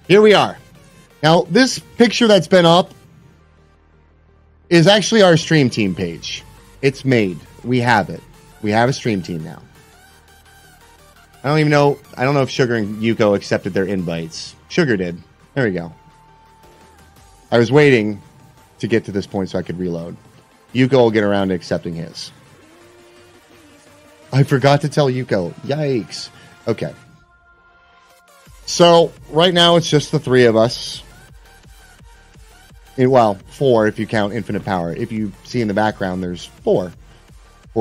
here we are. Now, this picture that's been up is actually our stream team page. It's made. We have it. We have a stream team now. I don't know if Sugar and Yuko accepted their invites. Sugar did. There we go. I was waiting to get to this point so I could reload. Yuko will get around to accepting his. I forgot to tell Yuko. Yikes. Okay. So, right now it's just the three of us. Well, 4 if you count Infinite Power. If you see in the background, there's 4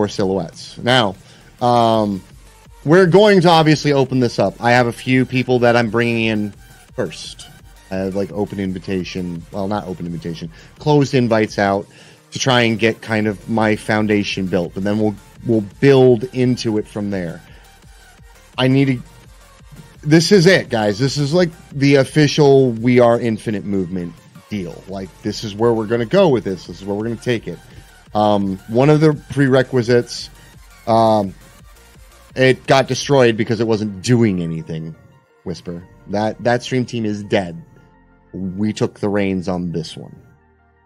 silhouettes. Now, we're going to obviously open this up. I have a few people that I'm bringing in first. I have like open invitation. Well, not open invitation. Closed invites out to try and get kind of my foundation built. But then we'll build into it from there. This is it, guys. This is like the official We Are Infinite movement deal. Like, this is where we're going to go with this. This is where we're going to take it. One of the prerequisites, it got destroyed because it wasn't doing anything, Whisper. That stream team is dead. We took the reins on this one.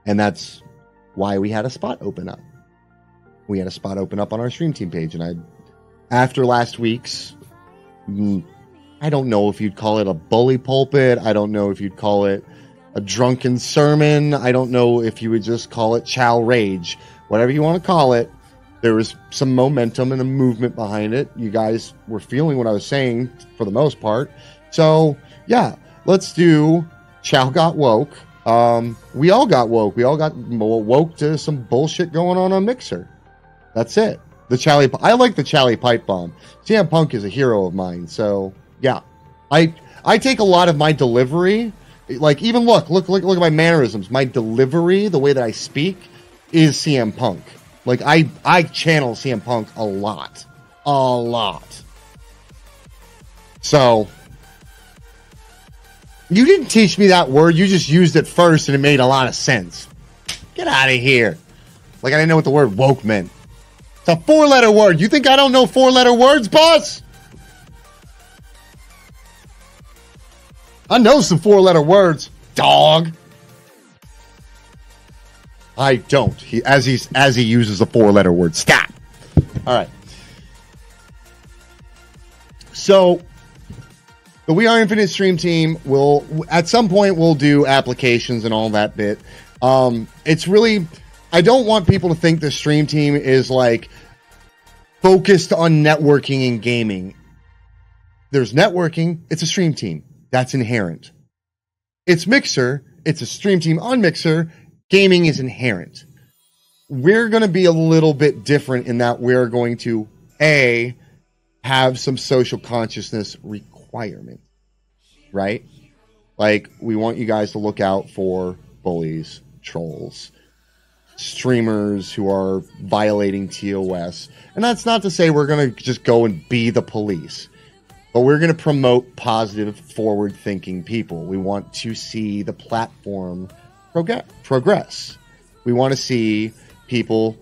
And that's why we had a spot open up. We had a spot open up on our stream team page. And after last week's, I don't know if you'd call it a bully pulpit. I don't know if you'd call it a drunken sermon. I don't know if you would just call it Chal Rage. Whatever you want to call it, there was some momentum and a movement behind it. You guys were feeling what I was saying for the most part. So, yeah, let's do Chal Got Woke. We all got woke. We all got woke to some bullshit going on Mixer. That's it. I like the Chally Pipe Bomb. CM Punk is a hero of mine. So, yeah. I take a lot of my delivery. Like, even look at my mannerisms. My delivery, the way that I speak, is CM Punk. Like, I channel CM Punk a lot. A lot. So, you didn't teach me that word. You just used it first, and it made a lot of sense. Get out of here. Like, I didn't know what the word woke meant. It's a 4-letter word. You think I don't know 4-letter words, boss? I know some 4-letter words, dog. I don't. As he uses a 4-letter word. Stop. All right. So, the We Are Infinite stream team will, at some point, we'll do applications and all that bit. It's really, I don't want people to think the stream team is like focused on networking and gaming. There's networking. It's a stream team. That's inherent. It's Mixer. It's a stream team on Mixer. Gaming is inherent. We're going to be a little bit different in that we're going to, A, have some social consciousness requirement, right? Like, we want you guys to look out for bullies, trolls, streamers who are violating TOS. And that's not to say we're going to just go and be the police. But we're going to promote positive, forward-thinking people. We want to see the platform progress. We want to see people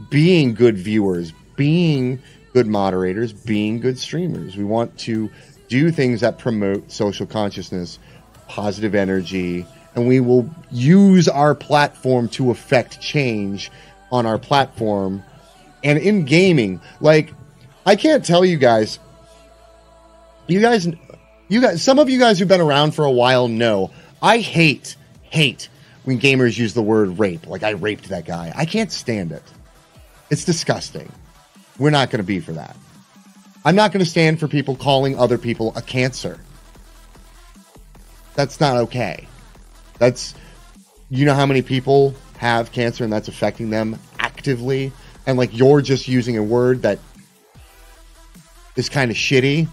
being good viewers, being good moderators, being good streamers. We want to do things that promote social consciousness, positive energy, and we will use our platform to affect change on our platform and in gaming. Like, I can't tell you guys... You guys, some of you guys who've been around for a while know, I hate when gamers use the word rape. Like, I raped that guy. I can't stand it. It's disgusting. We're not going to be for that. I'm not going to stand for people calling other people a cancer. That's not okay. You know how many people have cancer and that's affecting them actively? And like, you're just using a word that is kind of shitty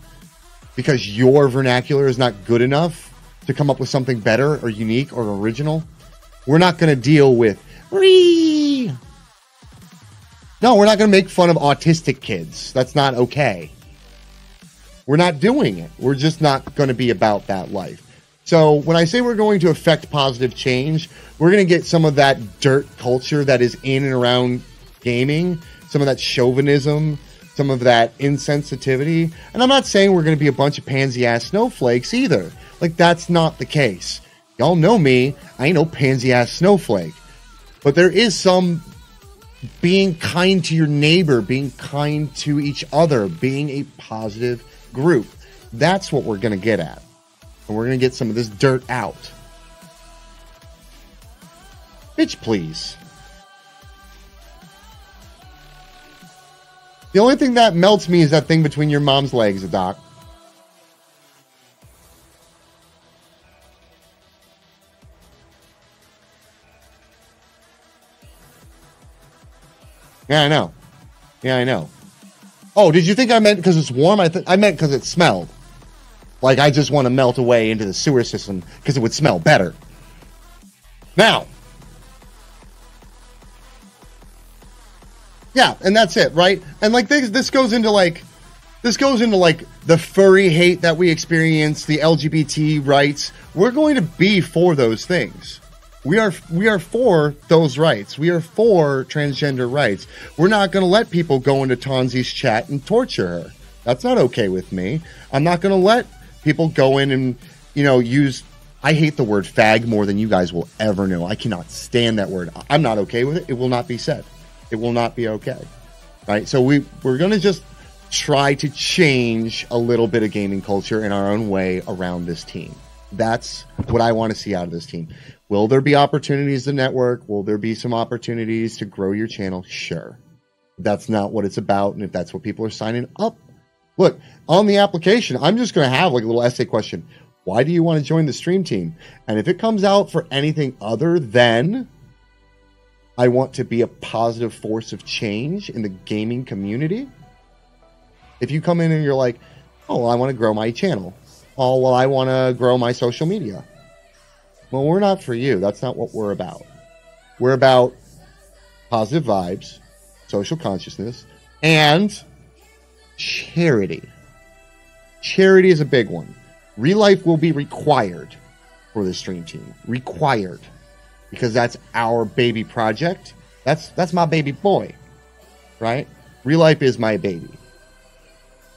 because your vernacular is not good enough to come up with something better or unique or original. We're not going to deal with No, we're not going to make fun of autistic kids. That's not okay. We're not doing it. We're just not going to be about that life. So when I say we're going to affect positive change, we're going to get some of that dirt culture that is in and around gaming, some of that chauvinism, some of that insensitivity. And I'm not saying we're going to be a bunch of pansy-ass snowflakes either. Like, that's not the case. Y'all know me. I ain't no pansy-ass snowflake. But there is some being kind to your neighbor, being kind to each other, being a positive group. That's what we're going to get at. And we're going to get some of this dirt out. Bitch, please. The only thing that melts me is that thing between your mom's legs, Doc. Yeah, I know. Yeah, I know. Oh, did you think I meant because it's warm? I meant because it smelled. Like, I just want to melt away into the sewer system because it would smell better. Now. Yeah, and that's it, right? And like this goes into like the furry hate that we experience, the LGBT rights. We're going to be for those things. We are for those rights. We are for transgender rights. We're not going to let people go into Tonzi's chat and torture her. That's not okay with me. I'm not going to let people go in and, use... I hate the word fag more than you guys will ever know. I cannot stand that word. I'm not okay with it. It will not be said. It will not be okay. Right? So we're going to just try to change a little bit of gaming culture in our own way around this team. That's what I want to see out of this team. Will there be opportunities to network? Will there be some opportunities to grow your channel? Sure. That's not what it's about. And if that's what people are signing up, look, on the application, I'm just going to have like a little essay question. Why do you want to join the stream team? And if it comes out for anything other than I want to be a positive force of change in the gaming community, if you come in and you're like, oh, well, I want to grow my channel. Oh, well, I want to grow my social media. Well, we're not for you. That's not what we're about. We're about positive vibes, social consciousness, and charity. Charity is a big one. Real life will be required for the stream team. Required. Because that's our baby project. That's my baby boy. Right? Real life is my baby.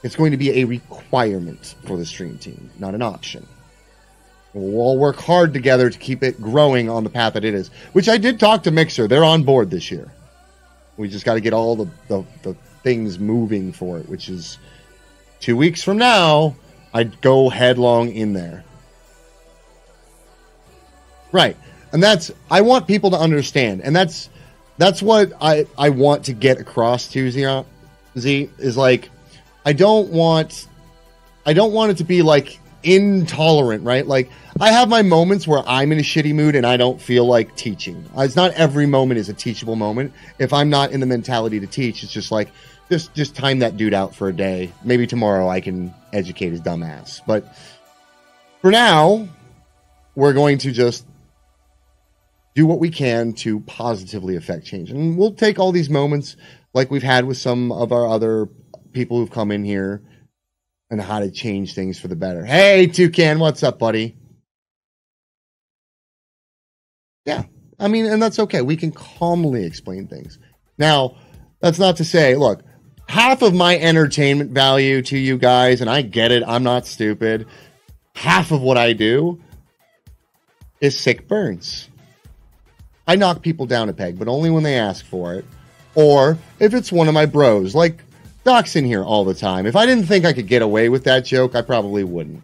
It's going to be a requirement for the stream team, not an option. We'll all work hard together to keep it growing on the path that it is. Which I did talk to Mixer. They're on board this year. We just got to get all the things moving for it, which is 2 weeks from now, I'd go headlong in there. Right. And I want people to understand. And that's what I want to get across to Z, is like, I don't want it to be like intolerant, right? Like, I have my moments where I'm in a shitty mood and I don't feel like teaching. It's not every moment is a teachable moment. If I'm not in the mentality to teach, it's just like, just time that dude out for a day. Maybe tomorrow I can educate his dumb ass. But for now, we're going to just do what we can to positively affect change. And we'll take all these moments like we've had with some of our other people who've come in here and how to change things for the better. Hey, Toucan, what's up, buddy? Yeah, I mean, and that's okay. We can calmly explain things. Now, that's not to say, look, half of my entertainment value to you guys, and I get it, I'm not stupid, half of what I do is sick burns. I knock people down a peg, but only when they ask for it. Or if it's one of my bros, like Doc's in here all the time. If I didn't think I could get away with that joke, I probably wouldn't.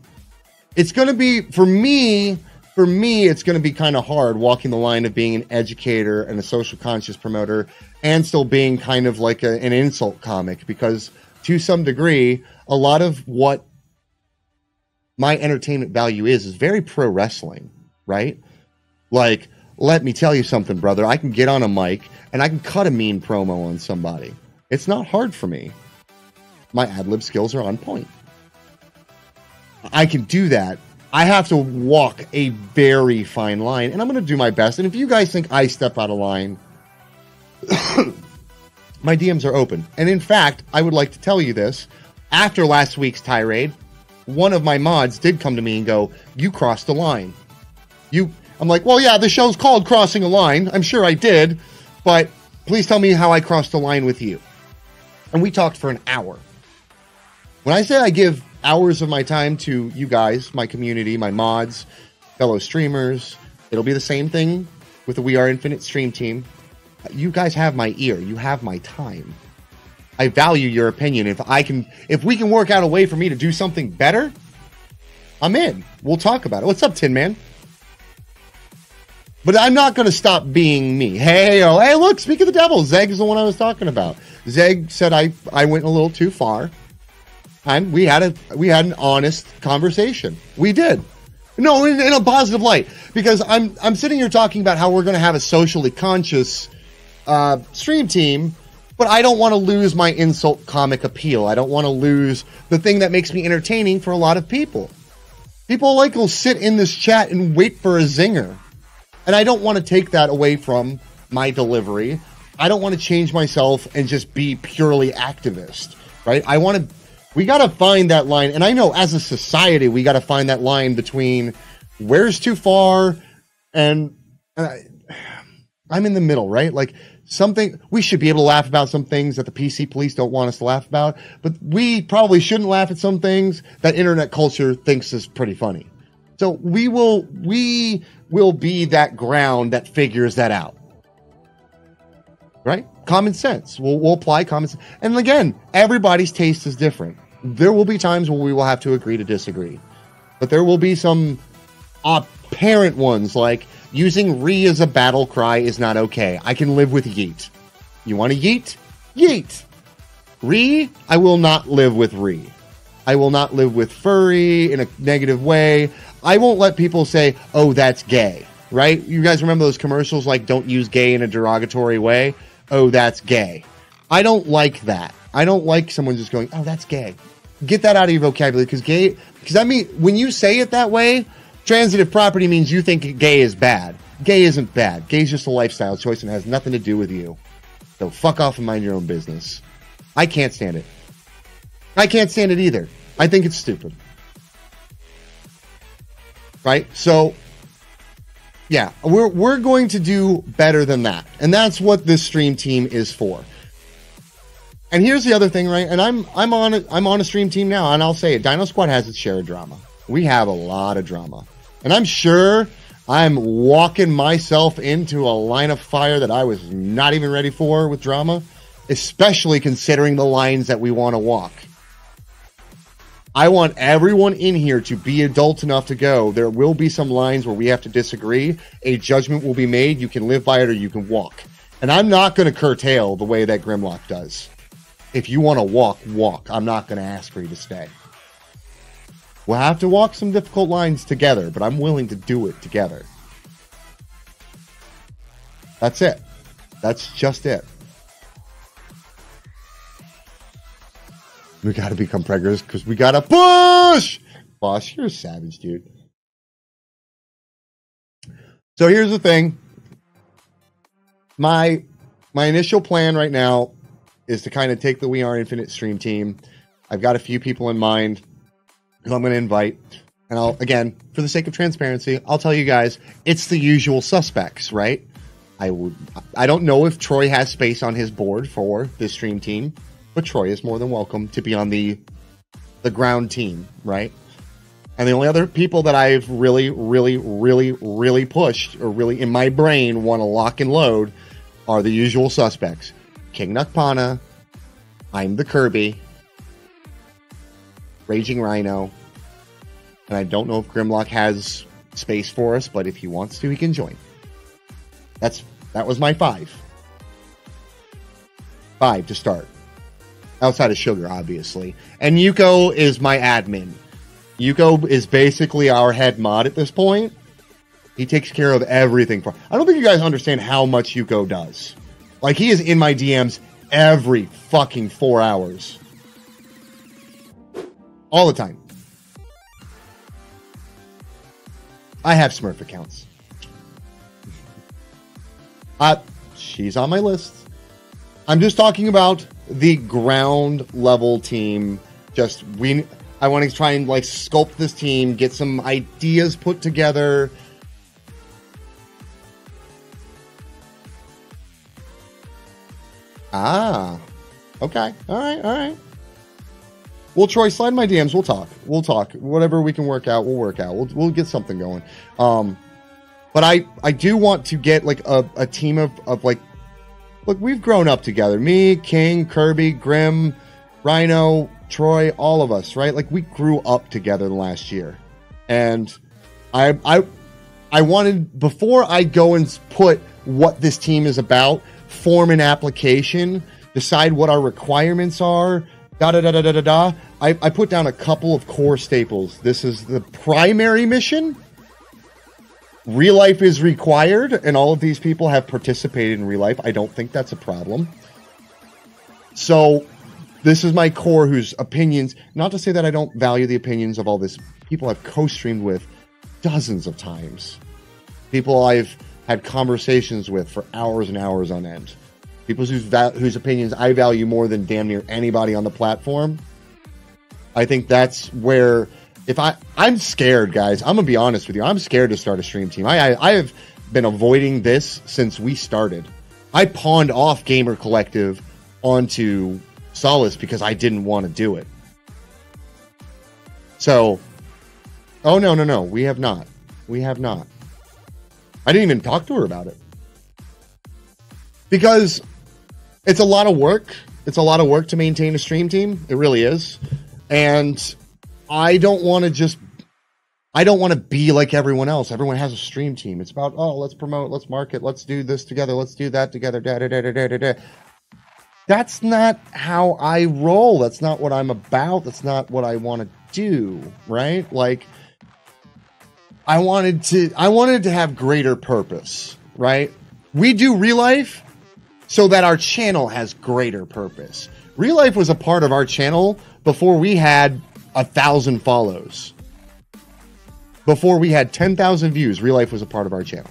It's going to be, for me, it's going to be kind of hard walking the line of being an educator and a social conscious promoter and still being kind of like an insult comic, because to some degree, a lot of what my entertainment value is very pro wrestling, right? Like, let me tell you something, brother. I can get on a mic and I can cut a mean promo on somebody. It's not hard for me. My ad-lib skills are on point. I can do that. I have to walk a very fine line, and I'm going to do my best. And if you guys think I step out of line, my DMs are open. And in fact, I would like to tell you this. After last week's tirade, one of my mods did come to me and go, "You crossed the line." I'm like, well, yeah, the show's called Crossing a Line. I'm sure I did, but please tell me how I crossed the line with you. And we talked for an hour. When I say I give hours of my time to you guys, my community, my mods, fellow streamers, it'll be the same thing with the We Are Infinite stream team. You guys have my ear. You have my time. I value your opinion. If we can work out a way for me to do something better, I'm in. We'll talk about it. What's up, Tin Man? But I'm not going to stop being me. Hey, look, speak of the devil. Zeg is the one I was talking about. Zeg said I went a little too far. And we had an honest conversation. We did. No, in a positive light. Because I'm sitting here talking about how we're going to have a socially conscious stream team, but I don't want to lose my insult comic appeal. I don't want to lose the thing that makes me entertaining for a lot of people. People will sit in this chat and wait for a zinger. And I don't want to take that away from my delivery. I don't want to change myself and just be purely activist, right? We got to find that line. And I know as a society, we got to find that line between where's too far and I'm in the middle, right? We should be able to laugh about some things that the PC police don't want us to laugh about, but we probably shouldn't laugh at some things that internet culture thinks is pretty funny. So we will be that ground that figures that out. Right? Common sense. We'll apply common sense. And again, everybody's taste is different. There will be times where we will have to agree to disagree. But there will be some apparent ones, like using "re" as a battle cry is not okay. I can live with yeet. You want to yeet? Yeet. Re, I will not live with re. I will not live with furry in a negative way. I won't let people say, "Oh, that's gay," right? You guys remember those commercials like "Don't use gay in a derogatory way"? "Oh, that's gay." I don't like that. I don't like someone just going, "Oh, that's gay." Get that out of your vocabulary, because I mean, when you say it that way, transitive property means you think gay is bad. Gay isn't bad. Gay is just a lifestyle choice and has nothing to do with you. So fuck off and mind your own business. I can't stand it. I can't stand it either. I think it's stupid. Right? So, yeah, we're going to do better than that. And that's what this stream team is for. And here's the other thing, right? And I'm on a stream team now, and I'll say it. Dino Squad has its share of drama. We have a lot of drama. And I'm sure I'm walking myself into a line of fire that I was not even ready for with drama, especially considering the lines that we want to walk. I want everyone in here to be adult enough to go. There will be some lines where we have to disagree. A judgment will be made. You can live by it or you can walk. And I'm not going to curtail the way that Grimlock does. If you want to walk, walk. I'm not going to ask for you to stay. We'll have to walk some difficult lines together, but I'm willing to do it together. That's it. That's just it. We got to become preggers because we got to push! Boss, you're a savage, dude. So here's the thing. My initial plan right now is to kind of take the We Are Infinite stream team. I've got a few people in mind who I'm going to invite. And I'll, again, for the sake of transparency, I'll tell you guys, it's the usual suspects, right? I don't know if Troy has space on his board for this stream team, but Troy is more than welcome to be on the ground team, right? And the only other people that I've really pushed, or really in my brain want to lock and load, are the usual suspects. King Nukpana, I'm the Kirby, Raging Rhino, and I don't know if Grimlock has space for us, but if he wants to, he can join. That was my 5. 5 to start. Outside of Sugar, obviously. And Yuko is my admin. Yuko is basically our head mod at this point. He takes care of everything. I don't think you guys understand how much Yuko does. Like, he is in my DMs every fucking 4 hours. All the time. I have Smurf accounts. She's on my list. I'm just talking about the ground level team. I want to try and like sculpt this team, get some ideas put together. Ah, okay. All right. Well, Troy, slide my DMs. We'll talk. Whatever we can work out, we'll work out. We'll get something going. But I do want to get like a team of like, look, we've grown up together. Me, King, Kirby, Grim, Rhino, Troy, all of us, right? Like we grew up together last year. And I wanted, before I go and put what this team is about, form an application, decide what our requirements are, I put down a couple of core staples. This is the primary mission. Real life is required, and all of these people have participated in real life. I don't think that's a problem. So this is my core, whose opinions, not to say that I don't value the opinions of all this people I've co-streamed with dozens of times. People I've had conversations with for hours and hours on end. People whose opinions I value more than damn near anybody on the platform. I think that's where, I'm scared, guys. I'm going to be honest with you. I'm scared to start a stream team. I have been avoiding this since we started. I pawned off Gamer Collective onto Solace because I didn't want to do it. So, oh, no. We have not. I didn't even talk to her about it. Because it's a lot of work. It's a lot of work to maintain a stream team. It really is. And I don't want to be like everyone else. Everyone has a stream team. It's about, oh, let's promote, let's market, let's do this together, let's do that together. That's not how I roll. That's not what I'm about. That's not what I want to do, right? Like, I wanted to have greater purpose, right? We do real life so that our channel has greater purpose. Real life was a part of our channel before we had 1,000 follows. Before we had 10,000 views, real life was a part of our channel.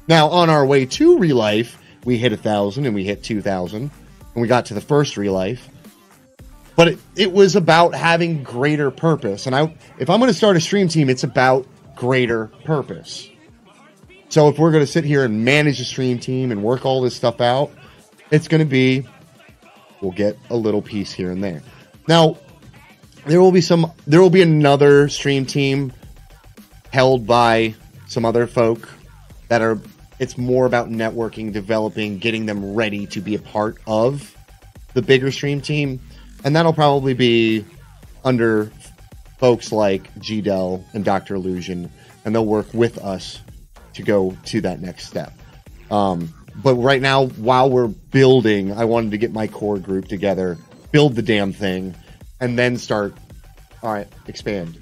Now, on our way to real life, we hit 1,000 and we hit 2,000 and we got to the first real life. But it was about having greater purpose. And if I'm going to start a stream team, it's about greater purpose. So if we're going to sit here and manage a stream team and work all this stuff out, it's going to be, we'll get a little piece here and there. Now, there will be another stream team held by some other folk it's more about networking, developing, getting them ready to be a part of the bigger stream team. And that'll probably be under folks like G-Del and Dr. Illusion, and they'll work with us to go to that next step. But right now, while we're building, I wanted to get my core group together, build the damn thing, and then start, all right, expand,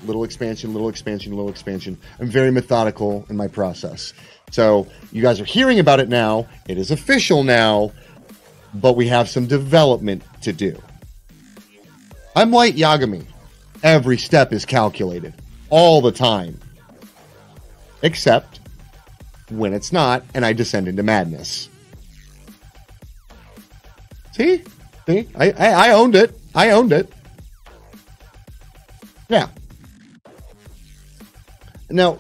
little expansion. I'm very methodical in my process. So you guys are hearing about it now. It is official now, but we have some development to do. I'm Light Yagami. Every step is calculated all the time. Except when it's not, and I descend into madness. See? I owned it. Yeah. Now,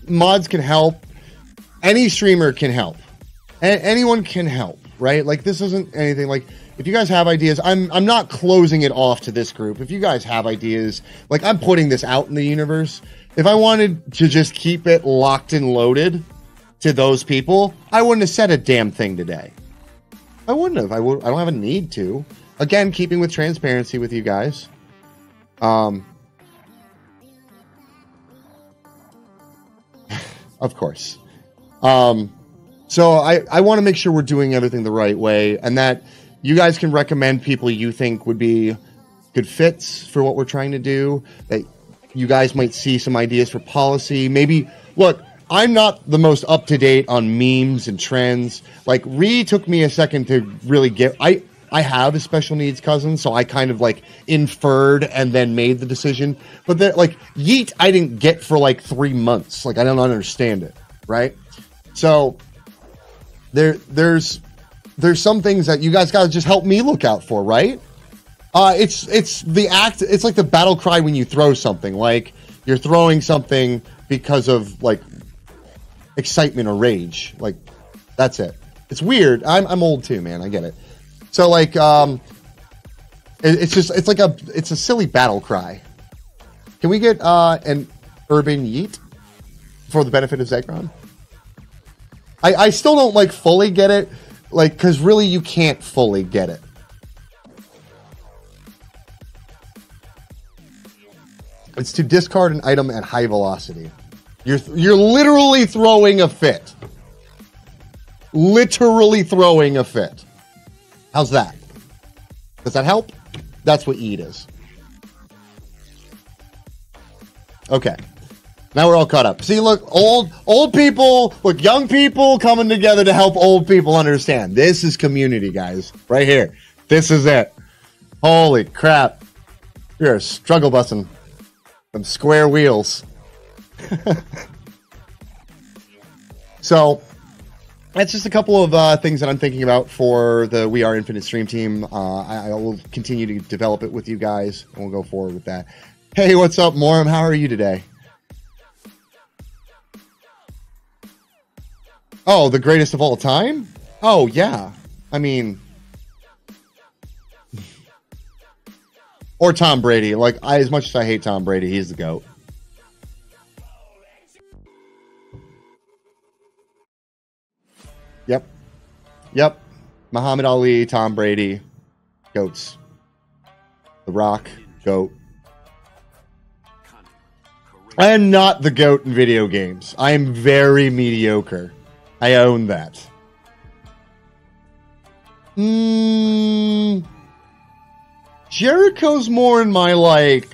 mods can help. Any streamer can help. Anyone can help, right? Like, this isn't anything like, if you guys have ideas, I'm not closing it off to this group. If you guys have ideas, like, I'm putting this out in the universe. If I wanted to just keep it locked and loaded to those people, I wouldn't have said a damn thing today. I wouldn't have. I don't have a need to. Again, keeping with transparency with you guys. Of course. So I want to make sure we're doing everything the right way, and that you guys can recommend people you think would be good fits for what we're trying to do, that you guys might see some ideas for policy. Maybe, look, I'm not the most up-to-date on memes and trends. Like, Ree took me a second to really get... I have a special needs cousin, so I kind of, like, inferred and then made the decision. But, like, Yeet I didn't get for, like, 3 months. Like, I don't understand it, right? So, there's there's some things that you guys got to just help me look out for, right? It's the act. It's like the battle cry when you throw something. Like you're throwing something because of like excitement or rage. Like that's it. It's weird. I'm old too, man. I get it. So like it's a silly battle cry. Can we get an urban yeet for the benefit of Zekron? I still don't like fully get it, like because really you can't fully get it. It's to discard an item at high velocity. You're literally throwing a fit. Literally throwing a fit. How's that? Does that help? That's what eat is. Okay. Now we're all caught up. See, look, old people, look, young people coming together to help old people understand. This is community, guys. Right here. This is it. Holy crap. You're struggle busting. Some square wheels. So, that's just a couple of things that I'm thinking about for the We Are Infinite stream team. I will continue to develop it with you guys, and we'll go forward with that. Hey, what's up, Moram? How are you today? Oh, the greatest of all time? Oh, yeah. I mean... or Tom Brady. Like, as much as I hate Tom Brady, he's the GOAT. Yep. Muhammad Ali, Tom Brady, GOATs. The Rock, GOAT. I am not the GOAT in video games. I am very mediocre. I own that. Jericho's more in my, like,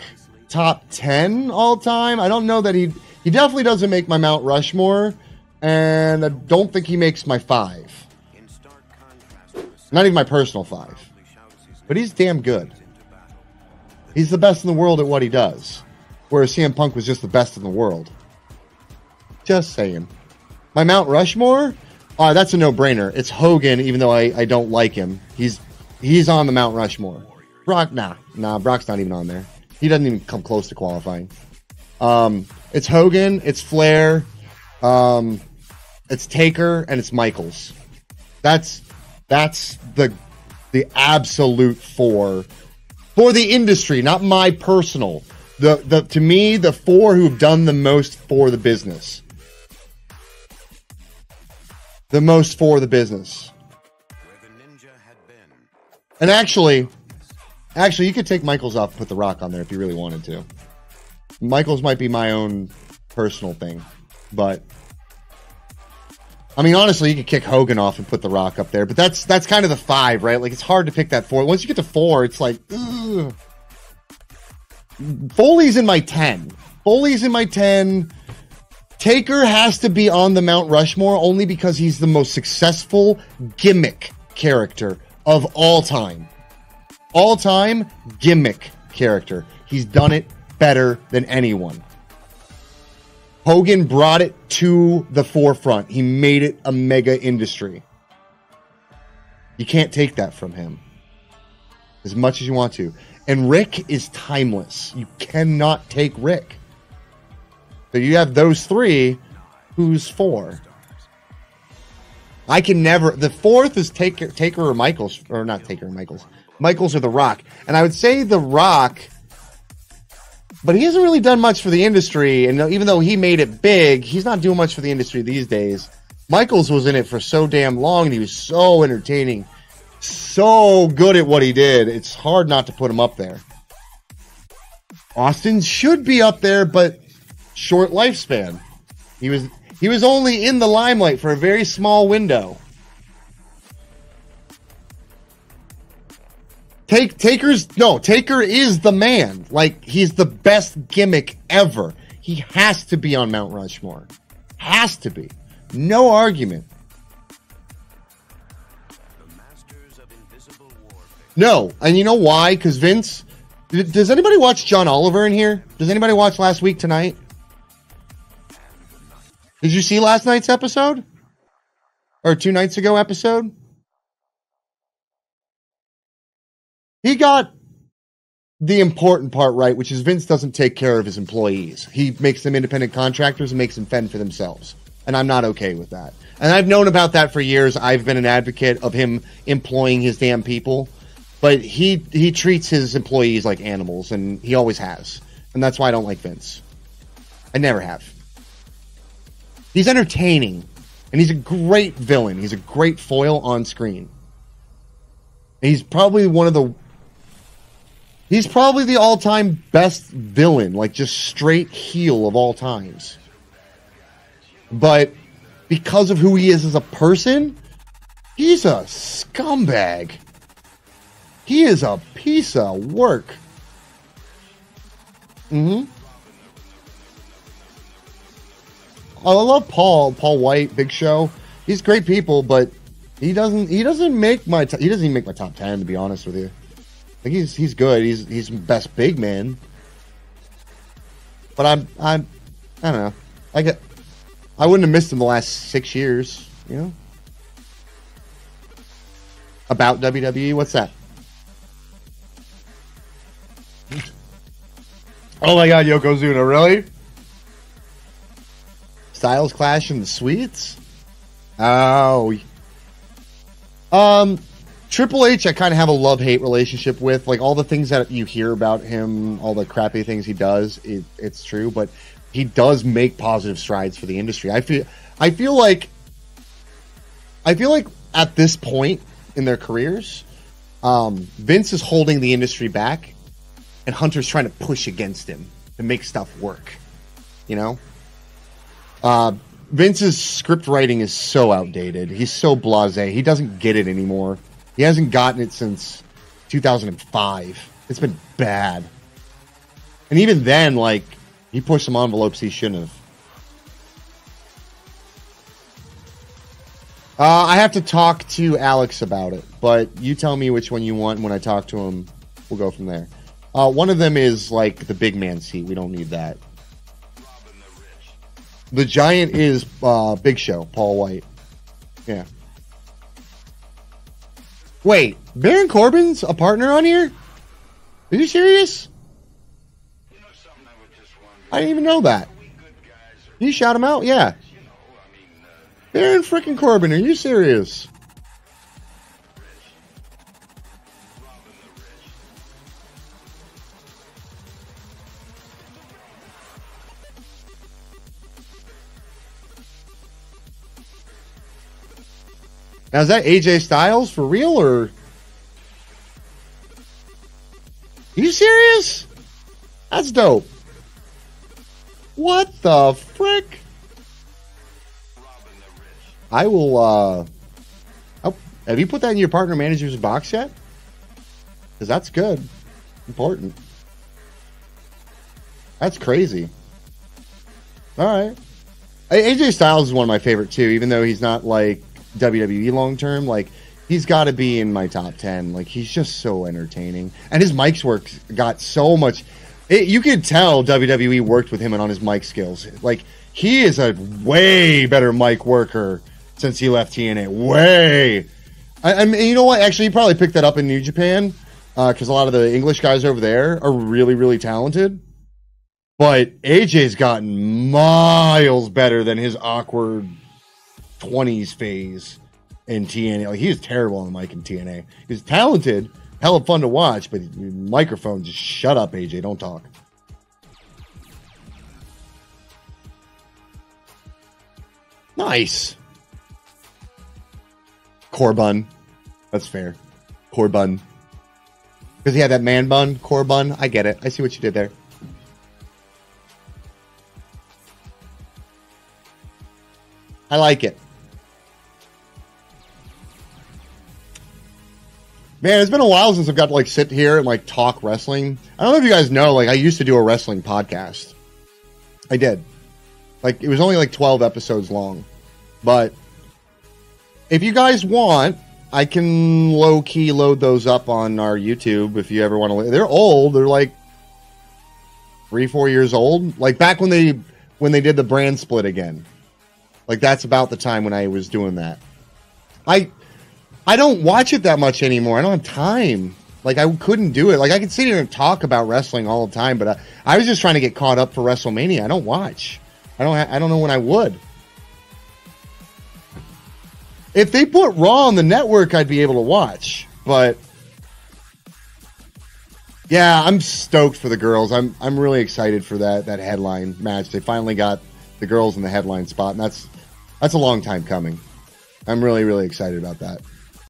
top 10 all time. I don't know that he definitely doesn't make my Mount Rushmore, and I don't think he makes my 5. Not even my personal 5. But he's damn good. He's the best in the world at what he does. Whereas CM Punk was just the best in the world. Just saying. My Mount Rushmore? That's a no-brainer. It's Hogan, even though I don't like him. He's on the Mount Rushmore. Brock, nah, Brock's not even on there. He doesn't even come close to qualifying. It's Hogan, it's Flair, it's Taker, and it's Michaels. That's the absolute 4 for the industry, not my personal. To me, the 4 who've done the most for the business. The most for the business. And actually, you could take Michaels off and put The Rock on there if you really wanted to. Michaels might be my own personal thing, but I mean, honestly, you could kick Hogan off and put The Rock up there, but that's kind of the 5, right? Like, it's hard to pick that 4. Once you get to 4, it's like, ugh. Foley's in my 10. Taker has to be on the Mount Rushmore only because he's the most successful gimmick character of all time. All-time gimmick character. He's done it better than anyone. Hogan brought it to the forefront. He made it a mega industry. You can't take that from him. As much as you want to. And Rick is timeless. You cannot take Rick. So you have those 3. Who's 4? I can never... The 4th is Taker or Michaels. Or not Taker or Michaels. Michaels or The Rock. And I would say The Rock... But he hasn't really done much for the industry, and even though he made it big, he's not doing much for the industry these days. Michaels was in it for so damn long, and he was so entertaining, so good at what he did. It's hard not to put him up there. Austin should be up there, but short lifespan. He was only in the limelight for a very small window. Taker is the man. Like, he's the best gimmick ever. He has to be on Mount Rushmore. Has to be. No argument. No. And you know why? Because Vince... Does anybody watch John Oliver in here? Does anybody watch Last Week Tonight? Did you see last night's episode? Or 2 nights ago episode? he got the important part right, which is Vince doesn't take care of his employees. He makes them independent contractors and makes them fend for themselves. And I'm not okay with that. And I've known about that for years. I've been an advocate of him employing his damn people. But he treats his employees like animals, and he always has. And that's why I don't like Vince. I never have. He's entertaining. And he's a great villain. He's a great foil on screen. And he's probably the all-time best villain, like just straight heel of all times. But because of who he is as a person, he's a scumbag. He is a piece of work. I love Paul White, Big Show. He's great people, but he doesn't even make my top 10, to be honest with you. I think he's good. He's best big man. But I don't know. I wouldn't have missed him the last 6 years, you know? About WWE, what's that? Oh my god, Yokozuna, really? Styles Clash in the Suites? Oh. Triple H, I kind of have a love-hate relationship with. Like, all the things that you hear about him, all the crappy things he does, it's true, but he does make positive strides for the industry. I feel like at this point in their careers, Vince is holding the industry back, and Hunter's trying to push against him to make stuff work. You know? Vince's script writing is so outdated. He's so blasé. He doesn't get it anymore. He hasn't gotten it since 2005. It's been bad. And even then, like, he pushed some envelopes he shouldn't have. I have to talk to Alex about it, but you tell me which one you want. When I talk to him, we'll go from there. One of them is, like, the big man seat. We don't need that. The giant is Big Show, Paul White. Yeah. Wait, Baron Corbin's a partner on here? Are you serious? I didn't even know that. You shout him out? Yeah. Baron freaking Corbin, are you serious? Now, is that AJ Styles for real, or? Are you serious? That's dope. What the frick? I will, oh, have you put that in your partner manager's box yet? Because that's good. Important. That's crazy. Alright. AJ Styles is one of my favorite, too, even though he's not, like, WWE long term. Like, he's got to be in my top 10. Like, he's just so entertaining, and his mic's work got so much. You could tell WWE worked with him and on his mic skills. Like, he is a way better mic worker since he left TNA. Way. I mean, you know what? Actually, he probably picked that up in New Japan because a lot of the English guys over there are really, really talented. But AJ's gotten miles better than his awkward 20s phase in TNA. Like, he was terrible on the mic in TNA. He's talented, hella fun to watch, but microphone, just shut up, AJ, don't talk. Nice. Corbin. That's fair. Corbin. Because he had that man bun, Corbin. I get it. I see what you did there. I like it. Man, it's been a while since I've got to, like, sit here and, like, talk wrestling. I don't know if you guys know, like, I used to do a wrestling podcast. I did. Like, it was only, like, 12 episodes long. But if you guys want, I can low-key load those up on our YouTube if you ever want to. They're old. They're, like, 3-4 years old. Like, back when they did the brand split again. Like, that's about the time when I was doing that. I don't watch it that much anymore. I don't have time. Like, I couldn't do it. Like, I could sit here and talk about wrestling all the time, but I was just trying to get caught up for WrestleMania. I don't watch. I don't know when I would. If they put Raw on the network, I'd be able to watch. But yeah, I'm stoked for the girls. I'm really excited for that headline match. They finally got the girls in the headline spot, and that's a long time coming. I'm really, really excited about that.